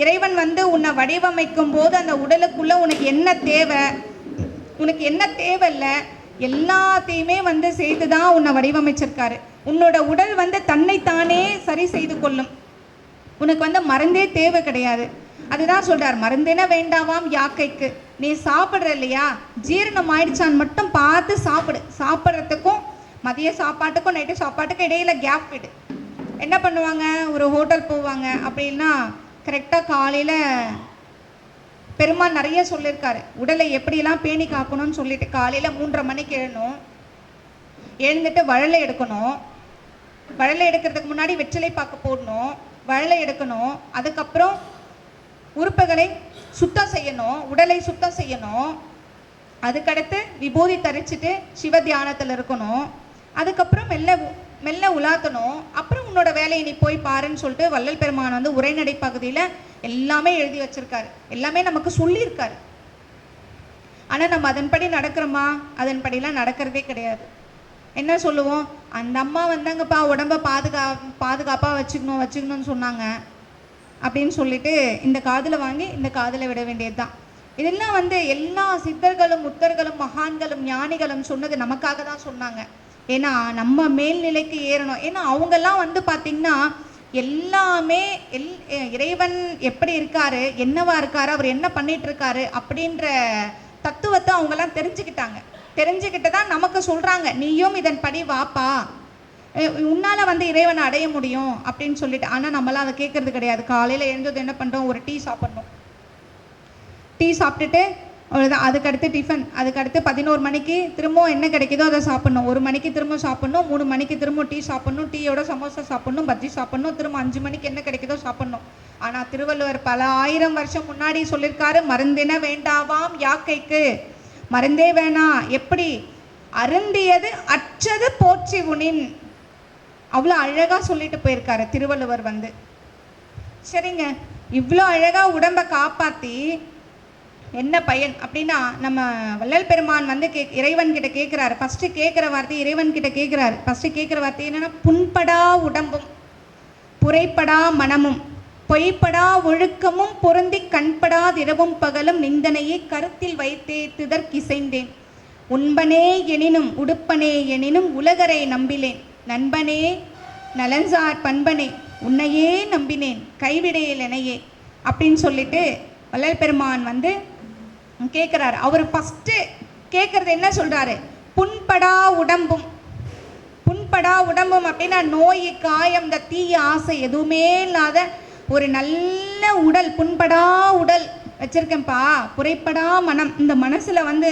இறைவன் வந்து உன்னை வடிவமைக்கும் போது அந்த உடலுக்குள்ள உனக்கு என்ன தேவை, உனக்கு என்ன தேவையில்லை, எல்லாத்தையுமே வந்து செய்து தான் உன்னை வடிவமைச்சிருக்காரு. உன்னோட உடல் வந்து தன்னைத்தானே சரி செய்து கொள்ளும். உனக்கு வந்து மருந்தே தேவை கிடையாது. அதுதான் சொல்றார், மருந்தென வேண்டாவாம் யாக்கைக்கு. நீ சாப்பிட்ற இல்லையா, ஜீரணம் ஆயிடுச்சான்னு மட்டும் பார்த்து சாப்பிடு. சாப்பிட்றதுக்கும் மதிய சாப்பாட்டுக்கும் நைட்டு சாப்பாட்டுக்கும் இடையில கேப் விடு. என்ன பண்ணுவாங்க, ஒரு ஹோட்டல் போவாங்க அப்படின்னா கரெக்டாக காலையில் பெருமாள் நிறைய சொல்லியிருக்காரு உடலை எப்படிலாம் பேணி காக்கணும்னு சொல்லிட்டு. காலையில் 3:30 மணிக்கு எழணும், எழுந்துட்டு வழலை எடுக்கணும். வழலை எடுக்கிறதுக்கு முன்னாடி வெற்றிலை பாக்கு போடணும், வழலை எடுக்கணும். அதுக்கப்புறம் உறுப்புகளை சுத்தம் செய்யணும், உடலை சுத்தம் செய்யணும். அதுக்கடுத்து விபூதி தரிச்சிட்டு சிவ தியானத்தில் இருக்கணும். அதுக்கப்புறம் மெல்ல மெல்ல உலாத்தணும். அப்புறம் உன்னோட வேலையை நீ போய் பாருன்னு சொல்லிட்டு வள்ளல் பெருமான் வந்து உரைநடை பகுதியில் எல்லாமே எழுதி வச்சிருக்காரு, எல்லாமே நமக்கு சொல்லியிருக்காரு. ஆனால் நம்ம அதன்படி நடக்கிறோமா? அதன்படிலாம் நடக்கிறதே கிடையாது. என்ன சொல்லுவோம், அந்த அம்மா வந்தாங்கப்பா உடம்ப பாதுகாப்பாக வச்சுக்கணும்னு சொன்னாங்க அப்படின்னு சொல்லிட்டு இந்த காதில் வாங்கி இந்த காதில் விட வேண்டியது தான். இதெல்லாம் வந்து எல்லா சித்தர்களும் முத்தர்களும் மகான்களும் ஞானிகளும் சொன்னது நமக்காக தான் சொன்னாங்க. ஏன்னா நம்ம மேல்நிலைக்கு ஏறணும். ஏன்னா அவங்கெல்லாம் வந்து பார்த்திங்கன்னா எல்லாமே இறைவன் எப்படி இருக்காரு, என்னவா இருக்காரு, அவர் என்ன பண்ணிட்டு இருக்காரு அப்படின்ற தத்துவத்தை அவங்கெல்லாம் தெரிஞ்சுக்கிட்டு தான் நமக்கு சொல்கிறாங்க, நீயும் இதன்படி வாப்பா, உன்னால் வந்து இறைவனை அடைய முடியும் அப்படின்னு சொல்லிட்டு. ஆனால் நம்மளாம் அதை கேட்கறது கிடையாது. காலையில் எழுந்தது என்ன பண்ணுறோம், ஒரு டீ சாப்பிட்ணும். டீ சாப்பிட்டுட்டு அவ்வளோதான். அதுக்கடுத்து டிஃபன், அதுக்கடுத்து 11 மணிக்கு திரும்பவும் என்ன கிடைக்குதோ அதை சாப்பிட்ணும். 1 மணிக்கு திரும்ப சாப்பிட்ணும், 3 மணிக்கு திரும்ப டீ சாப்பிட்ணும், டீயோட சமோசா சாப்பிட்ணும், பஜ்ஜி சாப்பிட்ணும், திரும்ப 5 மணிக்கு என்ன கிடைக்குதோ சாப்பிட்ணும். ஆனால் திருவள்ளுவர் பல 1000 வருஷம் முன்னாடி சொல்லியிருக்காரு, மருந்தின வேண்டாவாம் யாக்கைக்கு, மருந்தே வேணாம். எப்படி அருந்தியது அற்றது போற்றி உனின், அவ்வளோ அழகாக சொல்லிட்டு போயிருக்காரு திருவள்ளுவர் வந்து. சரிங்க, இவ்வளோ அழகாக உடம்பை காப்பாற்றி என்ன பயன் அப்படின்னா, நம்ம வள்ளல் பெருமான் வந்து இறைவன் கிட்ட கேட்குறாரு. ஃபஸ்ட்டு கேட்குற வார்த்தை இறைவன் கிட்ட கேட்குறாரு. ஃபஸ்ட்டு கேட்குற வார்த்தை என்னென்னா, புண்படா உடம்பும் புரைப்படா மனமும் பொய்ப்படா ஒழுக்கமும் பொருந்தி கண்படா இரவும் பகலும் நிந்தனையை கருத்தில் வைத்தே திதற்கிசைந்தேன். உண்பனே எனினும் உடுப்பனே எனினும் உலகரை நம்பிலேன். நண்பனே நலன்சார் பண்பனே உன்னையே நம்பினேன் கைவிடையில் எனையே அப்படின்னு சொல்லிட்டு வள்ளல் பெருமான் வந்து கேட்குறாரு. அவர் ஃபஸ்ட்டு கேட்குறது என்ன சொல்கிறாரு, புண்படா உடம்பும். புண்படா உடம்பும் அப்படின்னா நோய் காயம் இந்த தீய ஆசை எதுவுமே இல்லாத ஒரு நல்ல உடல், புண்படா உடல் வச்சுருக்கேன்ப்பா. புரைப்படா மனம், இந்த மனசில் வந்து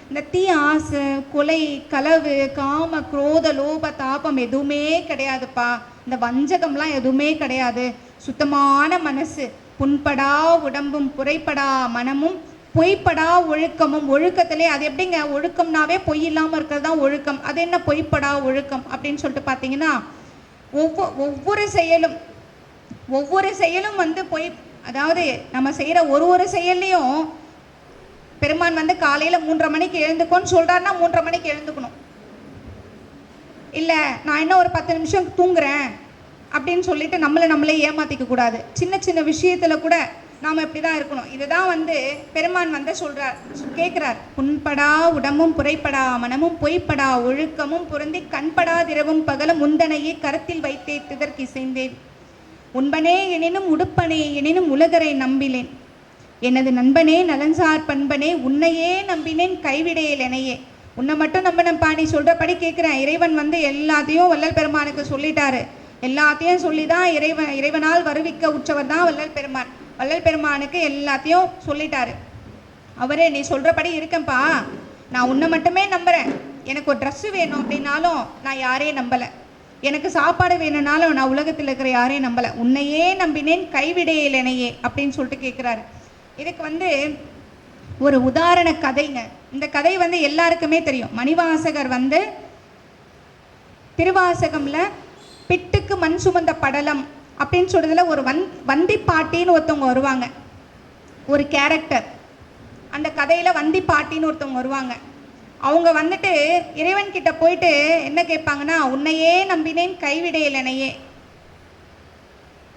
இந்த தீய ஆசை, கொலை, களவு, காம, குரோத, லோப, தாபம் எதுவுமே கிடையாதுப்பா. இந்த வஞ்சகம்லாம் எதுவுமே கிடையாது. சுத்தமான மனசு, புண்படா உடம்பும் புரைப்படா மனமும் பொய்ப்படா ஒழுக்கமும். ஒழுக்கத்திலே அது எப்படிங்க, ஒழுக்கம்னாவே பொய் இல்லாமல் இருக்கிறது தான் ஒழுக்கம். அது என்ன பொய்ப்படா ஒழுக்கம் அப்படின்னு சொல்லிட்டு பார்த்தீங்கன்னா, ஒவ்வொரு செயலும் வந்து பொய். அதாவது நம்ம செய்கிற ஒரு செயல்லையும் பெருமான் வந்து காலையில் 3:30 மணிக்கு எழுந்துக்கோன்னு சொல்கிறாருன்னா 3:30 மணிக்கு எழுந்துக்கணும். இல்லை நான் இன்னும் ஒரு 10 நிமிஷம் தூங்குறேன் அப்படின்னு சொல்லிட்டு நம்மளே ஏமாற்றிக்க கூடாது. சின்ன சின்ன விஷயத்தில் கூட நாம் இப்படி தான் இருக்கணும். இதுதான் வந்து பெருமான் வந்து கேட்குறார். புண்படா உடம்பும் புரைப்படா மனமும் பொய்ப்படா ஒழுக்கமும் பொருந்தி கண்படா திரவும் பகலும் முந்தனையே கருத்தில் வைத்தே திதற்கிசைந்தேன். உண்பனே எனினும் உடுப்பனே எனினும் உலகரை நம்பிலேன். எனது நண்பனே நலன்சார் பண்பனே உன்னையே நம்பினேன் கைவிடையில் எனையே. உன்னை மட்டும் நம்பினப்பா, நீ சொல்கிறபடி கேட்குறேன். இறைவன் வந்து எல்லாத்தையும் வள்ளல் பெருமானுக்கு சொல்லிட்டாரு. எல்லாத்தையும் சொல்லி தான் இறைவனால் வருவிக்க உற்றவர் தான் வள்ளல் பெருமான். வள்ளல் பெருமானுக்கு எல்லாத்தையும் சொல்லிட்டாரு. அவரே நீ சொல்கிறபடி இருக்கேன்ப்பா, நான் உன்னை மட்டுமே நம்புகிறேன். எனக்கு ஒரு ட்ரெஸ்ஸு வேணும் அப்படின்னாலும் நான் யாரையும் நம்பலை. எனக்கு சாப்பாடு வேணும்னாலும் நான் உலகத்தில் இருக்கிற யாரையும் நம்பலை. உன்னையே நம்பினேன் கைவிடையில் எனையே அப்படின்னு சொல்லிட்டு கேட்குறாரு. இதுக்கு வந்து ஒரு உதாரண கதைங்க. இந்த கதை வந்து எல்லாருக்குமே தெரியும். மணிவாசகர் வந்து திருவாசகம்ல பிட்டுக்கு மண் சுமந்த படலம் அப்படின்னு சொல்றதுல ஒரு வந்தி பாட்டின்னு ஒருத்தவங்க வருவாங்க, ஒரு கேரக்டர். அந்த கதையில் வந்தி பாட்டின்னு ஒருத்தவங்க வருவாங்க. அவங்க வந்துட்டு இறைவன் கிட்ட போயிட்டு என்ன கேட்பாங்கன்னா, உன்னையே நம்பினேன் கைவிடையில் எனையே,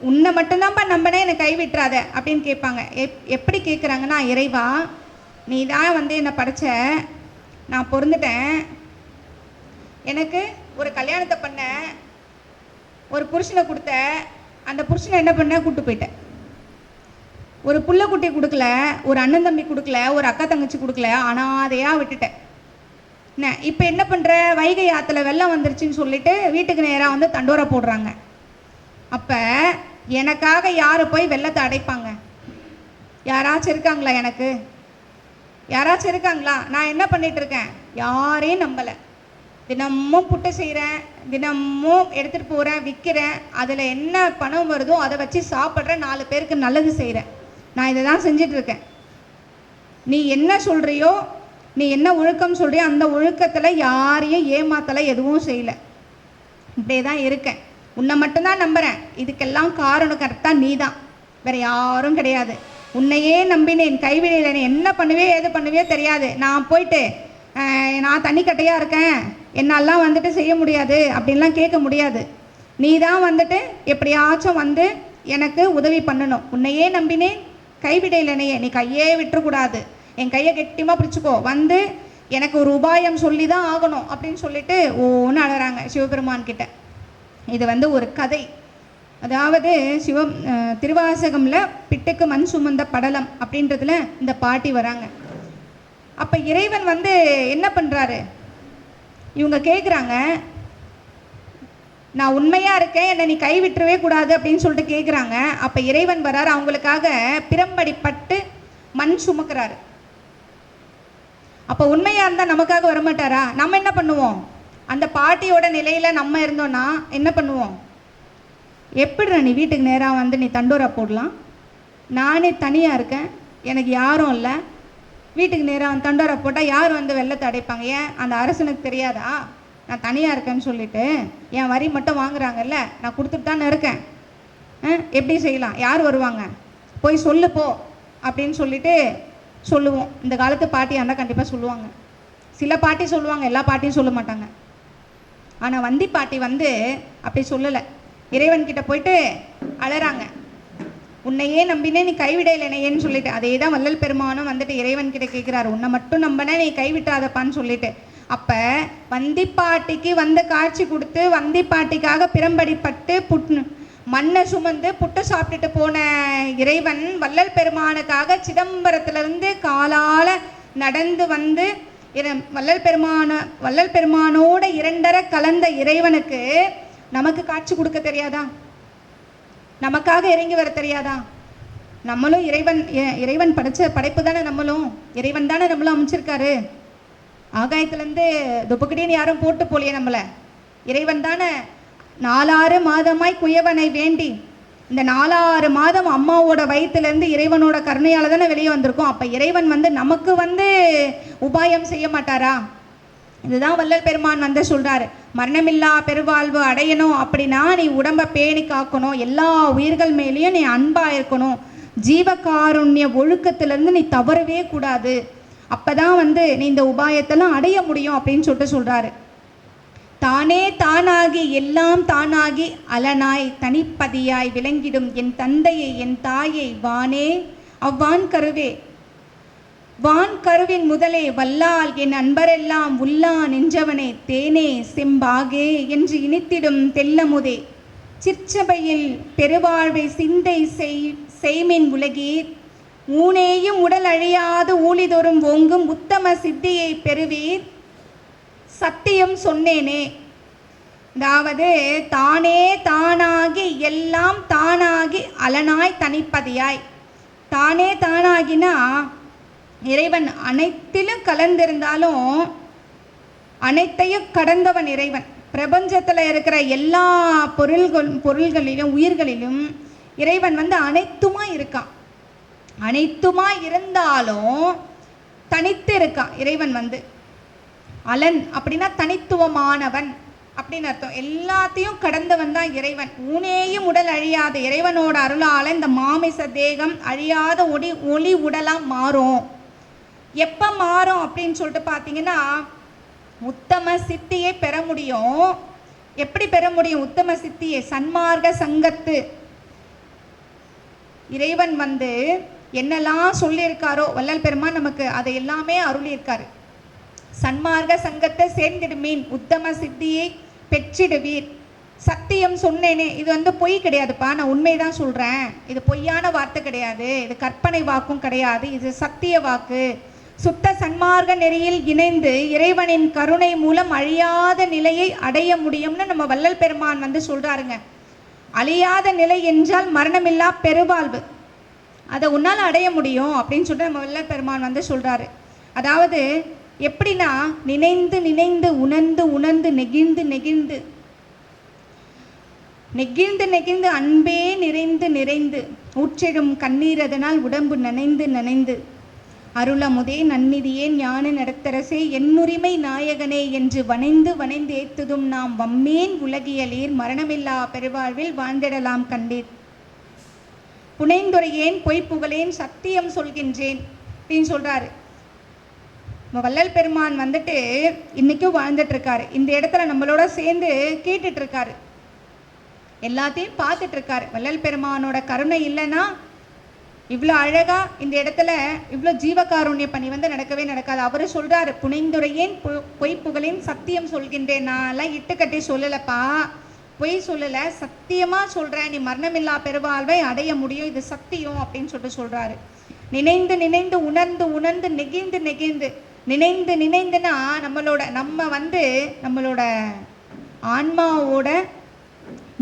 உன்னை மட்டும்தான்ப்பா நம்பினே என்னை கைவிட்டுறாத அப்படின்னு கேட்பாங்க. எப்படி கேட்குறாங்கன்னா, இறைவா நீ தான் வந்து என்னை படைச்ச, நான் பொருந்துட்டேன், எனக்கு ஒரு கல்யாணத்தை பண்ண, ஒரு புருஷனை கொடுத்த, அந்த புருஷனை என்ன பண்ண கூப்பிட்டு போயிட்டேன். ஒரு புள்ள குட்டி கொடுக்கல, ஒரு அண்ணன் தம்பி கொடுக்கல, ஒரு அக்கா தங்கச்சி கொடுக்கல, அனாதையாக விட்டுட்டேன். என்ன இப்போ என்ன பண்ணுற, வைகை ஆற்றுல வெள்ளம் வந்துருச்சுன்னு சொல்லிட்டு வீட்டுக்கு நேராக வந்து தண்டோரா போடுறாங்க. அப்போ எனக்காக யார் போய் வெள்ளத்தை அடைப்பாங்க? யாராச்சும் இருக்காங்களா? எனக்கு யாராச்சும் இருக்காங்களா? நான் என்ன பண்ணிட்டு இருக்கேன்? யாரையும் நம்பலை. தினமும் புட்டு செய்கிறேன், தினமும் எடுத்துகிட்டு போகிறேன், விற்கிறேன், அதில் என்ன பணம் வருதோ அதை வச்சு சாப்பிட்றேன், 4 பேருக்கு நல்லது செய்கிறேன். நான் இதை தான் செஞ்சிட்ருக்கேன். நீ என்ன சொல்கிறியோ, நீ என்ன ஒழுக்கம் சொல்கிறியோ அந்த ஒழுக்கத்தில் யாரையும் ஏமாத்தலை, எதுவும் செய்யலை. இப்படியே தான் இருக்கேன். உன்னை மட்டும்தான் நம்புகிறேன். இதுக்கெல்லாம் காரணம் கரெக்டாக நீ தான், வேறு யாரும் கிடையாது. உன்னையே நம்பினேன், கைவிடலை. என்ன பண்ணுவே ஏது பண்ணுவே தெரியாது. நான் போயிட்டு நான் தண்ணி கட்டையாக இருக்கேன், என்னாலாம் வந்துட்டு செய்ய முடியாது அப்படின்லாம் கேட்க முடியாது. நீ தான் வந்துட்டு எப்படியாச்சும் வந்து எனக்கு உதவி பண்ணணும். உன்னையே நம்பினேன், கைவிடலைனையே, நீ கையே விட்டுறக்கூடாது, என் கையை கெட்டியமாக பிடிச்சிக்கோ, வந்து எனக்கு ஒரு உபாயம் சொல்லி தான் ஆகணும் அப்படின்னு சொல்லிட்டு ஒன்று அழறாங்க சிவபெருமான் கிட்ட. இது வந்து ஒரு கதை. அதாவது திருவாசகமில் பிட்டுக்கு மண் சுமந்த படலம் அப்படின்றதுல இந்த பாட்டி வராங்க. அப்போ இறைவன் வந்து என்ன பண்ணுறாரு, இவங்க கேட்குறாங்க, நான் உண்மையாக இருக்கேன், என்னை நீ கைவிட்டுறவே கூடாது அப்படின்னு சொல்லிட்டு கேட்குறாங்க. அப்போ இறைவன் வராரு, அவங்களுக்காக பிரம்படிப்பட்டு மண் சுமக்கிறாரு. அப்போ உண்மையாக இருந்தால் நமக்காக வரமாட்டாரா? நம்ம என்ன பண்ணுவோம், அந்த பாட்டியோட நிலையில் நம்ம இருந்தோன்னா என்ன பண்ணுவோம்? எப்படிடா நீ வீட்டுக்கு நேராக வந்து நீ தண்டோரா போடலாம், நானே தனியாக இருக்கேன், எனக்கு யாரும் இல்லை, வீட்டுக்கு நேராக தண்டோரா போட்டால் யார் வந்து வெள்ளத்தை அடைப்பாங்க? ஏன் அந்த அரசனுக்கு தெரியாதா நான் தனியாக இருக்கேன்னு சொல்லிட்டு? என் வரி மட்டும் வாங்குறாங்கல்ல, நான் கொடுத்துட்டு தானே இருக்கேன், எப்படி செய்யலாம்? யார் வருவாங்க? போய் சொல்லு போ அப்படின்னு சொல்லிட்டு சொல்லுவோம். இந்த காலத்து பாட்டியாக இருந்தால் கண்டிப்பாக சொல்லுவாங்க. சில பாட்டி சொல்லுவாங்க, எல்லா பாட்டியும் சொல்ல மாட்டாங்க. ஆனால் வந்தி பாட்டி வந்து அப்படி சொல்லலை. இறைவன்கிட்ட போயிட்டு அழறாங்க, உன்னையே நம்பினே நீ கைவிடலைனேன்னு சொல்லிட்டு. அதே தான் வள்ளல் பெருமானும் வந்துட்டு இறைவன் கிட்ட கேட்குறாரு, உன்னை மட்டும் நம்பினே நீ கைவிட்டாதப்பான்னு சொல்லிட்டு. அப்போ வந்திப்பாட்டிக்கு வந்து காட்சி கொடுத்து வந்திப்பாட்டிக்காக பிரம்படிப்பட்டு மண்ணை சுமந்து புட்டு சாப்பிட்டுட்டு போன இறைவன் வள்ளல் பெருமானுக்காக சிதம்பரத்திலிருந்து காலால் நடந்து வந்து வள்ளல் பெருமானோட 2 கலந்த இறைவனுக்கு நமக்கு காட்சி கொடுக்க தெரியாதா? நமக்காக இறங்கி வர தெரியாதா? நம்மளும் இறைவன் படைச்ச படைப்பு தானே, நம்மளும் இறைவன் தானே நம்மளும் அமைச்சிருக்காரு. ஆகாயத்துலேருந்து துப்புக்கடின்னு யாரும் போட்டு போலியே நம்மளை, இறைவன் தானே 4 மாதமாய் குயவனை வேண்டி இந்த 4 மாதம் அம்மாவோட வயிற்றுலேருந்து இறைவனோட கருணையால் தானே வெளியே வந்திருக்கோம். அப்போ இறைவன் வந்து நமக்கு வந்து உபாயம் செய்ய மாட்டாரா? இதுதான் வள்ளல் பெருமான் வந்து சொல்கிறாரு, மரணமில்லா பெருவாழ்வு அடையணும் அப்படின்னா நீ உடம்பை பேணி காக்கணும், எல்லா உயிர்கள் மேலேயும் நீ அன்பாக இருக்கணும், ஜீவகாருண்ய ஒழுக்கத்திலேருந்து நீ தவறவே கூடாது, அப்போ தான் வந்து நீ இந்த உபாயத்தெல்லாம் அடைய முடியும் அப்படின்னு சொல்லிட்டு சொல்கிறாரு. தானே தானாகி எல்லாம் தானாகி அலனாய் தனிப்பதியாய் விளங்கிடும் என் தந்தையை என் தாயை வானே அவ்வான் கருவே, வான் கருவின் முதலே வல்லால் என் அன்பரெல்லாம் உள்ளா நெஞ்சவனே தேனே செம்பாகே என்று இனித்திடும் தெல்லமுதே, சிற்சபையில் பெருவாழ்வை சிந்தை செய்மின் உலகீர், ஊனேயும் உடல் அழியாது ஊழிதொரும் ஓங்கும் உத்தம சித்தியை பெறுவீர், சத்தியம் சொன்னேனே. அதாவது தானே தானாகி எல்லாம் தானாகி அலனாய் தனிப்பதியாய். தானே தானாகினா இறைவன் அனைத்திலும் கலந்திருந்தாலும் அனைத்தையும் கடந்தவன் இறைவன். பிரபஞ்சத்தில் இருக்கிற எல்லா பொருள்களிலும் உயிர்களிலும் இறைவன் வந்து அனைத்துமாய் இருக்கான். அனைத்துமாய் இருந்தாலும் தனித்து இருக்கான் இறைவன் வந்து. அலன் அப்படின்னா தனித்துவமானவன் அப்படின்னு அர்த்தம். எல்லாத்தையும் கடந்தவன் தான் இறைவன். ஊனேயும் உடல் அழியாத இறைவனோட அருளால் இந்த மாமிச தேகம் அழியாத ஒளி உடலாக மாறும். எப்போ மாறும் அப்படின்னு சொல்லிட்டு பார்த்தீங்கன்னா, உத்தம சித்தியை பெற முடியும். எப்படி பெற முடியும் உத்தம சித்தியை? சன்மார்க்க சங்கத்து இறைவன் வந்து என்னெல்லாம் சொல்லியிருக்காரோ வள்ளல் பெருமான் நமக்கு அதை எல்லாமே அருளியிருக்காரு. சன்மார்க்க சங்கத்தை சேர்ந்திடுமீன் உத்தம சித்தியை பெற்றிடுவீர், சத்தியம் சொன்னேனே. இது வந்து பொய் கிடையாதுப்பா, நான் உண்மைதான் சொல்கிறேன். இது பொய்யான வார்த்தை கிடையாது, இது கற்பனை வாக்கும் கிடையாது, இது சத்திய வாக்கு. சுத்த சன்மார்க்க நெறியில் இணைந்து இறைவனின் கருணை மூலம் அழியாத நிலையை அடைய முடியும்னு நம்ம வள்ளல் பெருமான் வந்து சொல்கிறாருங்க. அழியாத நிலை என்றால் மரணமில்லா பெருவாழ்வு, அதை உன்னால் அடைய முடியும் அப்படின்னு சொல்லிட்டு நம்ம வள்ளல் பெருமான் வந்து சொல்கிறாரு. அதாவது எப்படின்னா நினைந்து நினைந்து உணர்ந்து உணர்ந்து நெகிழ்ந்து நெகிழ்ந்து நெகிழ்ந்து நெகிழ்ந்து அன்பே நிறைந்து நிறைந்து ஊற்றெழும் கண்ணீர் அதனால் உடம்பு நனைந்து நனைந்து அருளமுதே நன்னிதியே ஞான நடத்தரசே என்னுரிமை நாயகனே என்று வணைந்து வணைந்து ஏத்துதும் நாம் வம்மேன் உலகியலீர் மரணமில்லா பெருவாழ்வில் வாழ்ந்திடலாம் கண்டீர். புனைந்துரையேன் பொய் புகழேன் சத்தியம் சொல்கின்றேன் அப்படின்னு சொல்றாரு. வள்ளல் பெருமான் வந்துட்டு இன்னைக்கும் வாழ்ந்துட்டு இருக்காரு. இந்த இடத்துல நம்மளோட சேர்ந்து கேட்டுட்டு இருக்காரு, எல்லாத்தையும் பார்த்துட்டு இருக்காரு. வள்ளல் பெருமானோட கருணை இல்லைன்னா இவ்வளோ அழகா இந்த இடத்துல இவ்வளோ ஜீவகாருண்ய பணி வந்து நடக்கவே நடக்காது. அவரு சொல்றாரு, புனைந்துரையேன் பொய் புகழேன் சத்தியம் சொல்கின்றேன். நான்லாம் இட்டுக்கட்டி சொல்லலப்பா, பொய் சொல்லலை, சத்தியமா சொல்றேன், நீ மரணமில்லா பெருவாழ்வை அடைய முடியும், இது சத்தியம் அப்படின்னு சொல்லிட்டு சொல்றாரு. நினைந்து நினைந்து உணர்ந்து உணர்ந்து நெகிழ்ந்து நெகிழ்ந்து நினைந்து நினைந்துனா நம்மளோட ஆன்மாவோட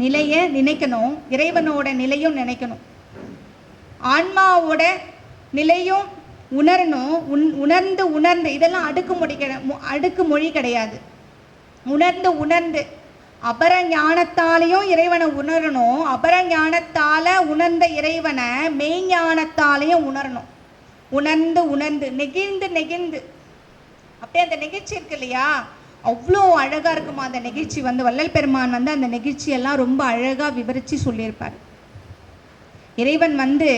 நிலையை நினைக்கணும், இறைவனோட நிலையும் நினைக்கணும். ஆன்மாவோட நிலையும் உணரணும். உணர்ந்து உணர்ந்து இதெல்லாம் அடுக்கு மொழி கிடையாது. உணர்ந்து உணர்ந்து அபர ஞானத்தாலையும் இறைவனை உணரணும். அபர ஞானத்தால உணர்ந்த இறைவனை மெய்ஞானத்தாலையும் உணரணும். உணர்ந்து உணர்ந்து நெகிழ்ந்து நெகிழ்ந்து அப்படியே அந்த நிகழ்ச்சி இருக்கு இல்லையா, அவ்வளோ அழகா இருக்குமா அந்த நிகழ்ச்சி. வந்து வள்ளல் பெருமான் வந்து அந்த நிகழ்ச்சியெல்லாம் ரொம்ப அழகா விவரித்து சொல்லியிருப்பார். இறைவன் வந்து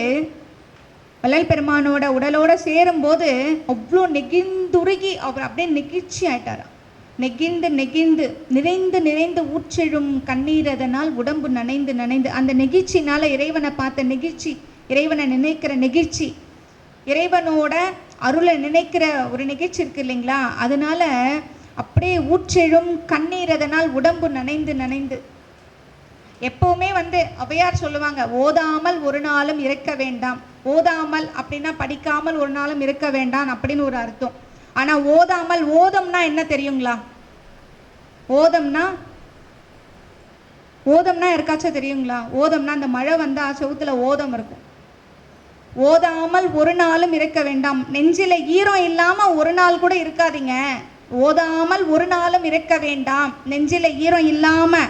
வள்ளல் பெருமானோட உடலோட சேரும்போது அவ்வளோ நெகிழ்ந்துருகி அவர் அப்படியே நெகிழ்ச்சி ஆயிட்டாராம். நெகிழ்ந்து நெகிழ்ந்து நிறைந்து நிறைந்து ஊற்றெழும் கண்ணீர் அதனால் உடம்பு நனைந்து நனைந்து அந்த நெகிழ்ச்சினால இறைவனை பார்த்த நெகிழ்ச்சி, இறைவனை நினைக்கிற நெகிழ்ச்சி, இறைவனோட அருளை நினைக்கிற ஒரு நிகழ்ச்சி இருக்கு இல்லைங்களா, அதனால அப்படியே ஊற்றெழும் கண்ணீர் அதனால் உடம்பு நனைந்து நனைந்து. எப்பவுமே வந்து ஔவையார் சொல்லுவாங்க, ஓதாமல் ஒரு நாளும் இருக்க வேண்டாம். ஓதாமல் அப்படின்னா படிக்காமல் ஒரு நாளும் இருக்க வேண்டாம் அப்படின்னு ஒரு அர்த்தம். ஆனா ஓதாமல், ஓதம்னா என்ன தெரியுங்களா? ஓதம்னா யாருக்காச்சும் தெரியுங்களா? ஓதம்னா அந்த மழை வந்தா செவுத்துல ஓதம் இருக்கும். ஓதாமல் ஒரு நாளும் இருக்க வேண்டாம். நெஞ்சில ஈரம் இல்லாம ஒரு நாள் கூட இருக்காதீங்க. ஓதாமல் ஒரு நாளும் இருக்க வேண்டாம். நெஞ்சில ஈரம் இல்லாம,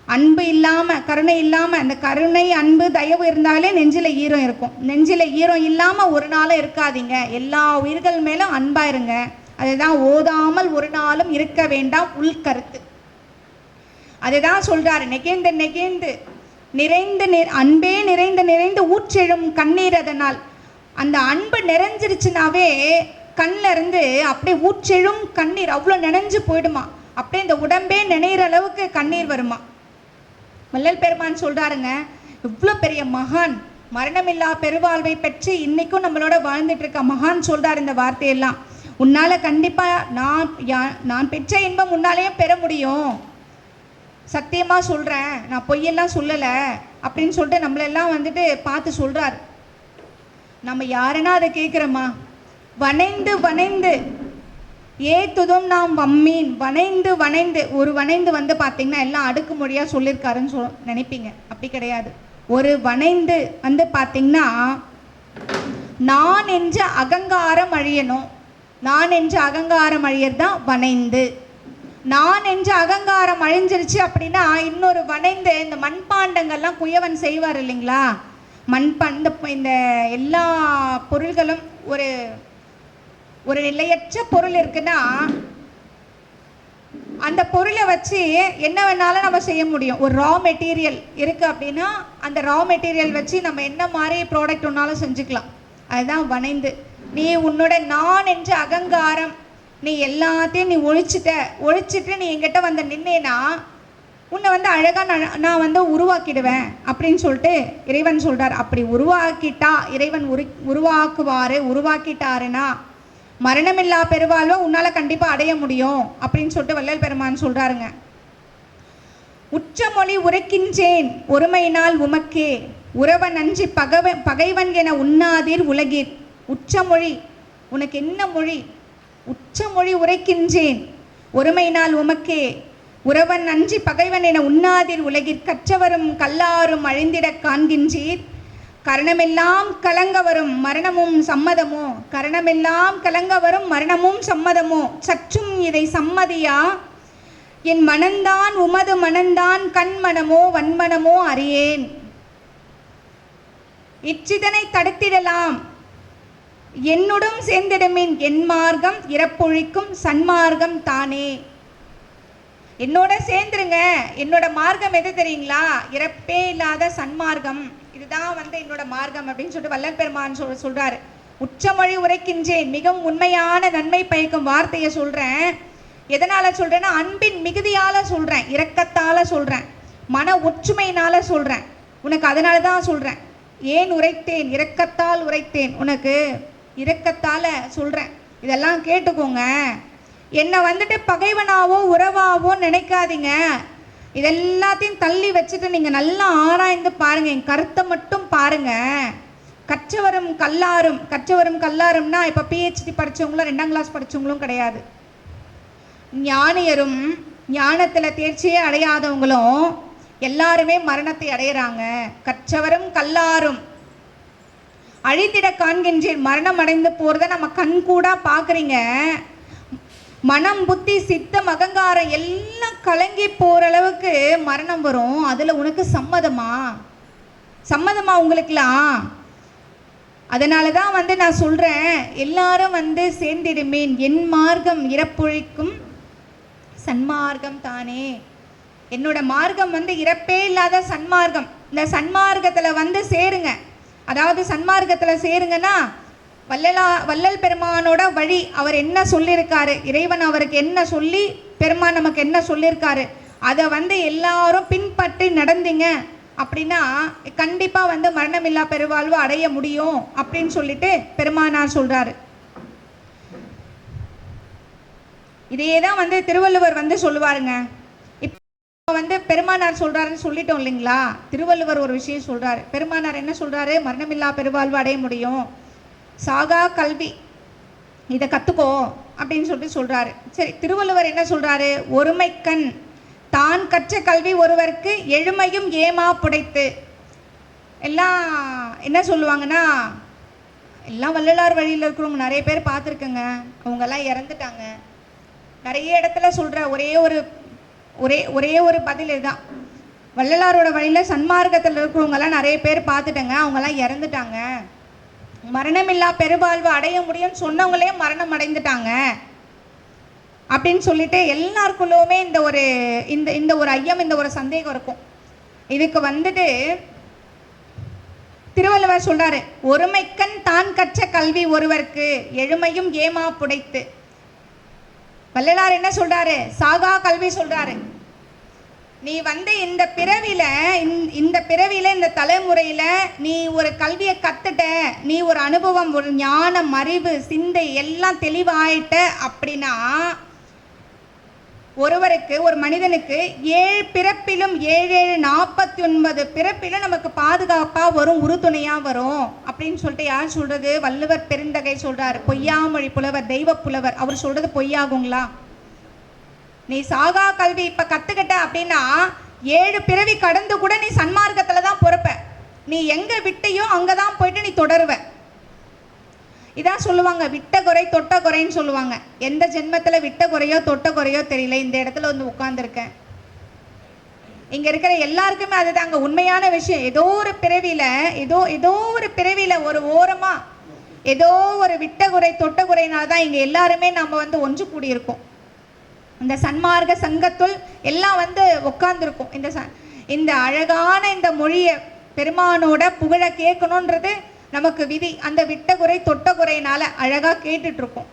அன்பு இல்லாம, கருணை இல்லாம, அந்த கருணை அன்பு தயவு இருந்தாலே நெஞ்சில ஈரம் இருக்கும். நெஞ்சில ஈரம் இல்லாம ஒரு நாளும் இருக்காதீங்க. எல்லா உயிர்கள் மேலும் அன்பா இருங்க. அதுதான் ஓதாமல் ஒரு நாளும் இருக்க வேண்டாம் உள்கருத்து. அதுதான் சொல்றாரு. நெகிழ்ந்து நெகிழ்ந்து நிறைந்து அன்பே நிறைந்து நிறைந்து ஊற்றெழும் கண்ணீர் அதனால். அந்த அன்பு நிறைஞ்சிருச்சுனாவே கண்ணில் இருந்து அப்படியே ஊற்றெழும் கண்ணீர் அவ்வளோ நினைஞ்சு போயிடுமா. அப்படியே இந்த உடம்பே நினைகிற அளவுக்கு கண்ணீர் வருமா. வள்ளல் பெருமான் சொல்றாருங்க, இவ்வளோ பெரிய மகான், மரணமில்லா பெருவாழ்வை பெற்று இன்னைக்கும் நம்மளோட வாழ்ந்துட்டு இருக்க மகான் சொல்றாரு இந்த வார்த்தையெல்லாம். உன்னால கண்டிப்பா நான் பெற்ற இன்பம் உன்னாலேயும் பெற முடியும், சத்தியமா சொல்றேன், நான் பொய்யெல்லாம் சொல்லலை அப்படின்னு சொல்லிட்டு நம்மளெல்லாம் வந்துட்டு பார்த்து சொல்றாரு. நம்ம யாருன்னா அதை கேட்குறோமா? வணைந்து வணைந்து ஏத்துதும் நாம் வம்மீன். வணைந்து வணைந்து ஒரு வணைந்து வந்து பார்த்தீங்கன்னா எல்லாம் அடுக்குமொழியாக சொல்லியிருக்காருன்னு நினைப்பீங்க. அப்படி கிடையாது. ஒரு வணைந்து வந்து பார்த்தீங்கன்னா நான் என்ற அகங்காரம் அழியணும். நான் என்ற அகங்காரம் அழியறதான் வணைந்து. நான் என்ற அகங்காரம் அழிஞ்சிருச்சு அப்படின்னா இன்னொரு வணைந்து இந்த மண்பாண்டங்கள்லாம் குயவன் செய்வார் இல்லைங்களா, இந்த எல்லா பொருள்களும் ஒரு நிலையற்ற பொருள் இருக்குன்னா அந்த பொருளை வச்சு என்ன வேணாலும் நம்ம செய்ய முடியும். ஒரு ரா மெட்டீரியல் இருக்கு அப்படின்னா அந்த ரா மெட்டீரியல் வச்சு நம்ம என்ன மாதிரி ப்ராடக்ட் ஒன்றாலும் செஞ்சுக்கலாம். அதுதான் வணைந்து. நீ உன்னோட நான் என்ற அகங்காரம் நீ எல்லாத்தையும் நீ ஒழிச்சிட்டு நீ என்கிட்ட வந்து நின்னேன்னா உன்னை வந்து அழகாக நான் வந்து உருவாக்கிடுவேன் அப்படின்னு சொல்லிட்டு இறைவன் சொல்கிறார். அப்படி உருவாக்கிட்டா இறைவன் உருவாக்கிட்டாருன்னா மரணமில்லா பெருவாழ்வை உன்னால் கண்டிப்பாக அடைய முடியும் அப்படின்னு சொல்லிட்டு வள்ளல் பெருமான் சொல்கிறாருங்க. உச்சமொழி உரைக்கின்றேன் ஒருமையினால் உமக்கே உறவன் அஞ்சி பகைவன் என உண்ணாதீர் உலகீர். உச்சமொழி, உனக்கு என்ன மொழி? உச்சமொழி உரைக்கின்றேன் ஒருமையினால் உமக்கே உறவன் அஞ்சி பகைவன் என உண்ணாதீர் உலகிற். கற்றவரும் கல்லாரும் அழிந்திட காண்கின்றீர் கரணமெல்லாம் கலங்க வரும் மரணமும் சம்மதமோ, கரணமெல்லாம் கலங்க வரும் மரணமும் சம்மதமோ, சற்றும் இதை சம்மதியா, என் மனந்தான் உமது மனந்தான் கண்மனமோ வன்மனமோ அறியேன். இச்சிதனை தடுத்திடலாம் என்னுடன் சேர்ந்திடமின், என் மார்க்கம் இறப்பொழிக்கும் சன்மார்க்கம் தானே. என்னோட சேர்ந்துருங்க. என்னோட மார்க்கம் எது தெரியுங்களா? இறப்பே இல்லாத சன்மார்க்கம். இதுதான் வந்து என்னோட மார்க்கம் அப்படின்னு சொல்லிட்டு வள்ளல் பெருமான் சொல்றாரு. உச்சமொழி உரைக்கின்றேன், மிகவும் உண்மையான நன்மை பயக்கும் வார்த்தையை சொல்றேன். எதனால சொல்றேன்னா, அன்பின் மிகுதியால சொல்றேன், இரக்கத்தால சொல்றேன், மன ஒற்றுமையினால சொல்றேன் உனக்கு. அதனால தான் சொல்றேன். ஏன் உரைத்தேன்? இரக்கத்தால் உரைத்தேன், உனக்கு இரக்கத்தால சொல்றேன். இதெல்லாம் கேட்டுக்கோங்க. என்னை வந்துட்டு பகைவனாவோ உறவாவோ நினைக்காதீங்க. இதெல்லாத்தையும் தள்ளி வச்சுட்டு நீங்கள் நல்லா ஆராய்ந்து பாருங்க. என் கருத்தை மட்டும் பாருங்க. கற்றவரும் கல்லாரும், கற்றவரும் கல்லாரும்னா இப்போ பிஹெச்டி படித்தவங்களும் 2ஆம் கிளாஸ் படித்தவங்களும் கிடையாது. ஞானியரும் ஞானத்தில் தேர்ச்சியே அடையாதவங்களும் எல்லாருமே மரணத்தை அடையிறாங்க. கற்றவரும் கல்லாரும் அழித்திட காண்கின்றேன். மரணம் அடைந்து போகிறத நம்ம கண் கூட பார்க்குறீங்க. மனம் புத்தி சித்தம் அகங்காரம் எல்லாம் கலங்கி போகிற அளவுக்கு மரணம் வரும். அதில் உனக்கு சம்மதமா? சம்மதமா உங்களுக்குலாம்? அதனால தான் வந்து நான் சொல்கிறேன், எல்லாரும் வந்து சேர்ந்திடுமேன், என் மார்க்கம் இறப்பொழிக்கும் சன்மார்க்கம் தானே. என்னோட மார்க்கம் வந்து இறப்பே இல்லாத சன்மார்க்கம். இந்த சன்மார்க்கத்தில் வந்து சேருங்க. அதாவது சன்மார்க்கத்தில் சேருங்கன்னா, வள்ளல் பெருமானோட வழி, அவர் என்ன சொல்லியிருக்காரு, இறைவன் அவருக்கு என்ன சொல்லி, பெருமான் நமக்கு என்ன சொல்லியிருக்காரு, அதை வந்து எல்லாரும் பின்பற்றி நடந்தீங்க அப்படின்னா கண்டிப்பாக வந்து மரணமில்லா பெருவாழ்வு அடைய முடியும் அப்படின்னு சொல்லிட்டு பெருமானார் சொல்கிறாரு. இதையே தான் வந்து திருவள்ளுவர் வந்து சொல்லுவாருங்க. இப்போ வந்து பெருமானார் சொல்கிறாருன்னு சொல்லிட்டோம் இல்லைங்களா? திருவள்ளுவர் ஒரு விஷயம் சொல்கிறாரு. பெருமானார் என்ன சொல்கிறாரு? மரணமில்லா பெருவாழ்வு அடைய முடியும், சாகா கல்வி, இதை கற்றுக்கோ அப்படின்னு சொல்லிட்டு சொல்கிறாரு. சரி, திருவள்ளுவர் என்ன சொல்கிறாரு? ஒருமைக்கண் தான் கற்ற கல்வி ஒருவருக்கு எழுமையும் ஏமா புடைத்து. எல்லாம் என்ன சொல்லுவாங்கன்னா, எல்லாம் வள்ளலார் வழியில் இருக்கிறவங்க நிறைய பேர் பார்த்துருக்குங்க. அவங்கெல்லாம் இறந்துட்டாங்க. நிறைய இடத்துல சொல்கிற ஒரே ஒரு பதில் இதுதான். வள்ளலாரோட வழியில் சன்மார்க்கத்தில் இருக்கிறவங்கெல்லாம் நிறைய பேர் பார்த்துட்டேங்க, அவங்கெல்லாம் இறந்துட்டாங்க. மரணமில்லா பெருவாழ்வு அடைய முடியும்னு சொன்னவங்களே மரணம் அடைந்துட்டாங்க அப்படின்னு சொல்லிட்டு எல்லாருக்குள்ளவுமே இந்த ஒரு ஐயம், இந்த ஒரு சந்தேகம் இருக்கும். இதுக்கு வந்துட்டு திருவள்ளுவர் சொல்றாரு, ஒருமைக்கண் தான் கற்ற கல்வி ஒருவருக்கு எழுமையும் ஏமா புடைத்து. வள்ளலார் என்ன சொல்றாரு? சாகா கல்வி சொல்றாரு. நீ வந்து இந்த பிறவியில இந்த தலைமுறையில நீ ஒரு கல்வியை கத்துட்ட, நீ ஒரு அனுபவம், ஒரு ஞானம், அறிவு, சிந்தை எல்லாம் தெளிவாயிட்ட அப்படின்னா, ஒருவருக்கு, ஒரு மனிதனுக்கு 7 பிறப்பிலும் 7 49 பிறப்பிலும் நமக்கு பாதுகாப்பா வரும், உறுதுணையா வரும் அப்படின்னு சொல்லிட்டு யார் சொல்றது? வள்ளுவர் பெருந்தகை சொல்றாரு. பொய்யாமொழி புலவர், தெய்வ புலவர், அவர் சொல்றது பொய்யாகுங்களா? நீ சாகா கல்வி இப்ப கத்துக்கிட்ட அப்படின்னா 7 பிறவி கடந்து கூட நீ சன்மார்க்கத்துல தான் பொறுப்ப. நீ எங்க விட்டையோ அங்கதான் போயிட்டு நீ தொடருவ. இதான் சொல்லுவாங்க, விட்ட குறை தொட்ட குறைன்னு சொல்லுவாங்க. எந்த ஜென்மத்துல விட்ட குறையோ தொட்ட குறையோ தெரியல, இந்த இடத்துல வந்து உட்கார்ந்துருக்கேன். இங்க இருக்கிற எல்லாருக்குமே அதுதாங்க உண்மையான விஷயம். ஏதோ ஒரு பிறவியில ஒரு ஓரமா ஏதோ ஒரு விட்ட குறை தொட்ட குறையினால்தான் இங்க எல்லாருமே நம்ம வந்து ஒன்று கூடியிருக்கோம். இந்த சன்மார்க்க சங்கத்துள் எல்லாம் வந்து உட்கார்ந்துருக்கும். இந்த அழகான இந்த மொழியை பெருமானோட புகழ கேட்கணுன்றது நமக்கு விதி. அந்த விட்ட குறை தொட்ட குறையினால அழகா கேட்டுட்டு இருக்கோம்.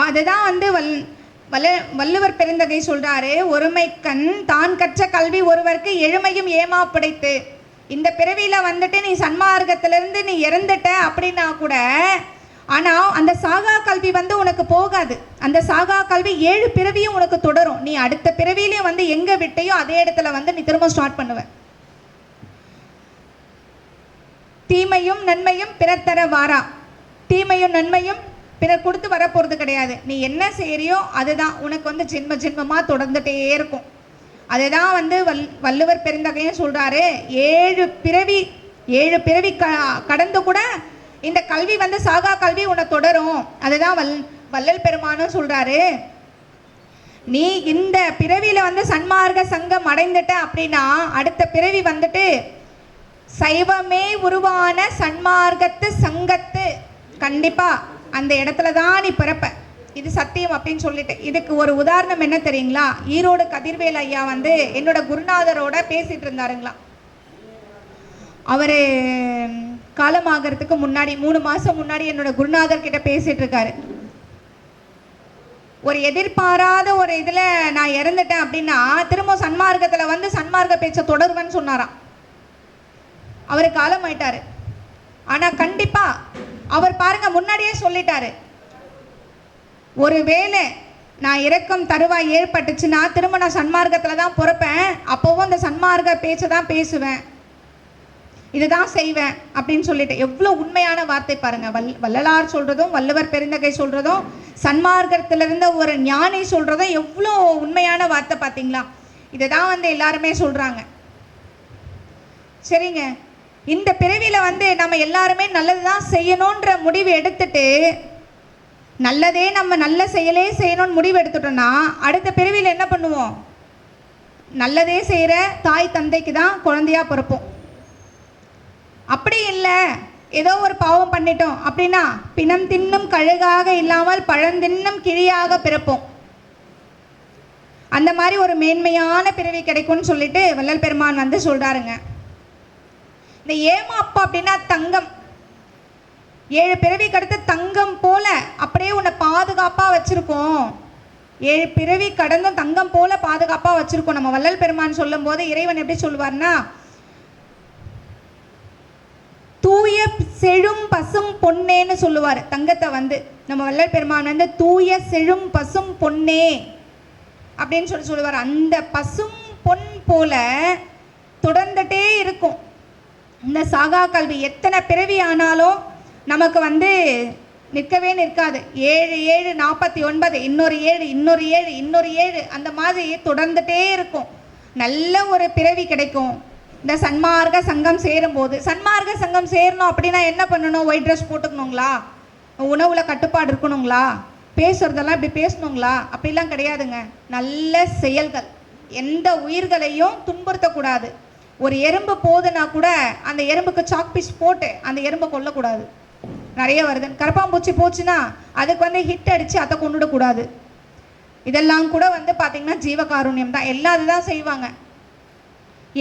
அதுதான் வந்து வள்ளுவர் பெருந்தகை சொல்றாரு, ஒருமைக்கண் தான் கற்ற கல்வி ஒருவருக்கு எழுமையும் ஏமா படைத்து. இந்த பிறவியில வந்துட்டு நீ சன்மார்க்கத்திலிருந்து நீ இறந்துட்ட அப்படின்னா கூட, ஆனா அந்த சாகா கல்வி வந்து உனக்கு போகாது. அந்த சாகா கல்வி 7 பிறவியும் உனக்கு தொடரும். நீ அடுத்த பிறவிலையும் வந்து எங்க விட்டையோ அதே இடத்துல வந்து நீ திரும்ப ஸ்டார்ட் பண்ணுவ. தீமையும் நன்மையும் பிறர் தர வாரா. தீமையும் நன்மையும் பிறர் கொடுத்து வரப்போறது கிடையாது. நீ என்ன செய்யறியோ அதுதான் உனக்கு வந்து ஜென்மமா தொடர்ந்துட்டே இருக்கும். அதுதான் வந்து வள்ளுவர் பெருந்தகையும் சொல்றாரு, 7 பிறவி 7 பிறவி கடந்து கூட இந்த கல்வி வந்து சாகா கல்வி உன்னை தொடரும். அதுதான் வள்ளல் பெருமானும் சொல்றாரு, நீ இந்த பிறவியில வந்து சன்மார்க்க சங்கம் அடைந்துட்ட அப்படின்னா அடுத்த பிறவி வந்துட்டு சைவமே உருவான சன்மார்க்கத்து சங்கத்து கண்டிப்பா அந்த இடத்துல தான் நீ பிறப்ப, இது சத்தியம் அப்படின்னு சொல்லிட்டு. இதுக்கு ஒரு உதாரணம் என்ன தெரியுங்களா? ஈரோடு கதிர்வேல் ஐயா வந்து என்னோட குருநாதரோட பேசிட்டு இருந்தாருங்களா. அவரு காலமாகறதுக்கு முன்னாடி 3 மாசம் முன்னாடி என்னோட குருநாதர் கிட்ட பேசிட்டு இருக்காரு. ஒரு எதிர்பாராத ஒரு இதுல நான் இறந்துட்டேன் அப்படின்னா திரும்ப சன்மார்க்கத்துல வந்து சன்மார்க்க பேச்ச தொடருவேன்னு சொன்னாராம். அவரு காலம் ஆயிட்டாரு. ஆனா கண்டிப்பா அவர் பாருங்க முன்னாடியே சொல்லிட்டாரு, ஒருவேளை நான் இறக்கம் தருவாய் ஏற்பட்டுச்சுன்னா திரும்ப நான் சன்மார்க்கத்துல தான் பிறப்பேன், அப்பவும் அந்த சன்மார்க்க பேச்சை தான் பேசுவேன், இதுதான் செய்வேன் அப்படின்னு சொல்லிட்டு. எவ்வளோ உண்மையான வார்த்தை பாருங்க. வள்ளலார் சொல்றதும் வள்ளுவர் பெருந்தகை சொல்றதும் சன்மார்க்கத்திலிருந்த ஒரு ஞானி சொல்றதும் எவ்வளோ உண்மையான வார்த்தை பார்த்தீங்களா? இதை தான் வந்து எல்லாருமே சொல்றாங்க. சரிங்க, இந்த பிறவியில வந்து நம்ம எல்லாருமே நல்லதுதான் செய்யணுன்ற முடிவு எடுத்துட்டு நல்லதே நம்ம நல்ல செயலே செய்யணும்னு முடிவு எடுத்துட்டோம்னா அடுத்த பிறவியில் என்ன பண்ணுவோம்? நல்லதே செய்கிற தாய் தந்தைக்கு தான் குழந்தையா பிறப்போம். அப்படி இல்லை ஏதோ ஒரு பாவம் பண்ணிட்டோம் அப்படின்னா பிணம் தின்னும் கழுகாக இல்லாமல் பழந்தின்னும் கிழியாக பிறப்போம். அந்த மாதிரி ஒரு மேன்மையான பிறவி கிடைக்கும்னு சொல்லிட்டு வள்ளல் பெருமான் வந்து சொல்றாருங்க. இந்த ஏமாப்பு அப்படின்னா தங்கம். 7 பிறவிக்கு அடுத்து தங்கம் போல அப்படியே உன்னை பாதுகாப்பா வச்சிருக்கோம். 7 பிறவி கடந்தும் தங்கம் போல பாதுகாப்பா வச்சிருக்கோம். நம்ம வள்ளல் பெருமான் சொல்லும் போது இறைவன் எப்படி சொல்லுவார்னா, தூய செழும் பசும் பொன்னேன்னு சொல்லுவார். தங்கத்தை வந்து நம்ம வள்ளல் பெருமான் வந்து தூய செழும் பசும் பொன்னே அப்படின்னு சொல்லுவார். அந்த பசும் பொன் போல தொடர்ந்துட்டே இருக்கும் இந்த சாகா கல்வி. எத்தனை பிறவி ஆனாலும் நமக்கு வந்து நிற்கவே நிற்காது. 7 7 49, இன்னொரு 7 இன்னொரு 7 இன்னொரு 7 அந்த மாதிரி தொடர்ந்துட்டே இருக்கும். நல்ல ஒரு பிறவி கிடைக்கும் இந்த சன்மார்க்க சங்கம் சேரும்போது. சன்மார்க்க சங்கம் சேரணும் அப்படின்னா என்ன பண்ணணும்? ஒயிட் ட்ரெஸ் போட்டுக்கணுங்களா? உணவுல கட்டுப்பாடு இருக்கணுங்களா? பேசுறதெல்லாம் இப்படி பேசணுங்களா? அப்படிலாம் கிடையாதுங்க. நல்ல செயல்கள். எந்த உயிர்களையும் துன்புறுத்தக்கூடாது. ஒரு எறும்பு போகுதுன்னா கூட அந்த எறும்புக்கு சாக் பீஸ் போட்டு அந்த எறும்பை கொல்லக்கூடாது. நிறைய வருது. கரப்பாம்பூச்சி போச்சுன்னா அதுக்கு வந்து ஹிட் அடித்து அதை கொண்டுடக்கூடாது. இதெல்லாம் கூட வந்து பார்த்திங்கன்னா ஜீவகாருண்யம் தான். எல்லாம் அதுதான் செய்வாங்க.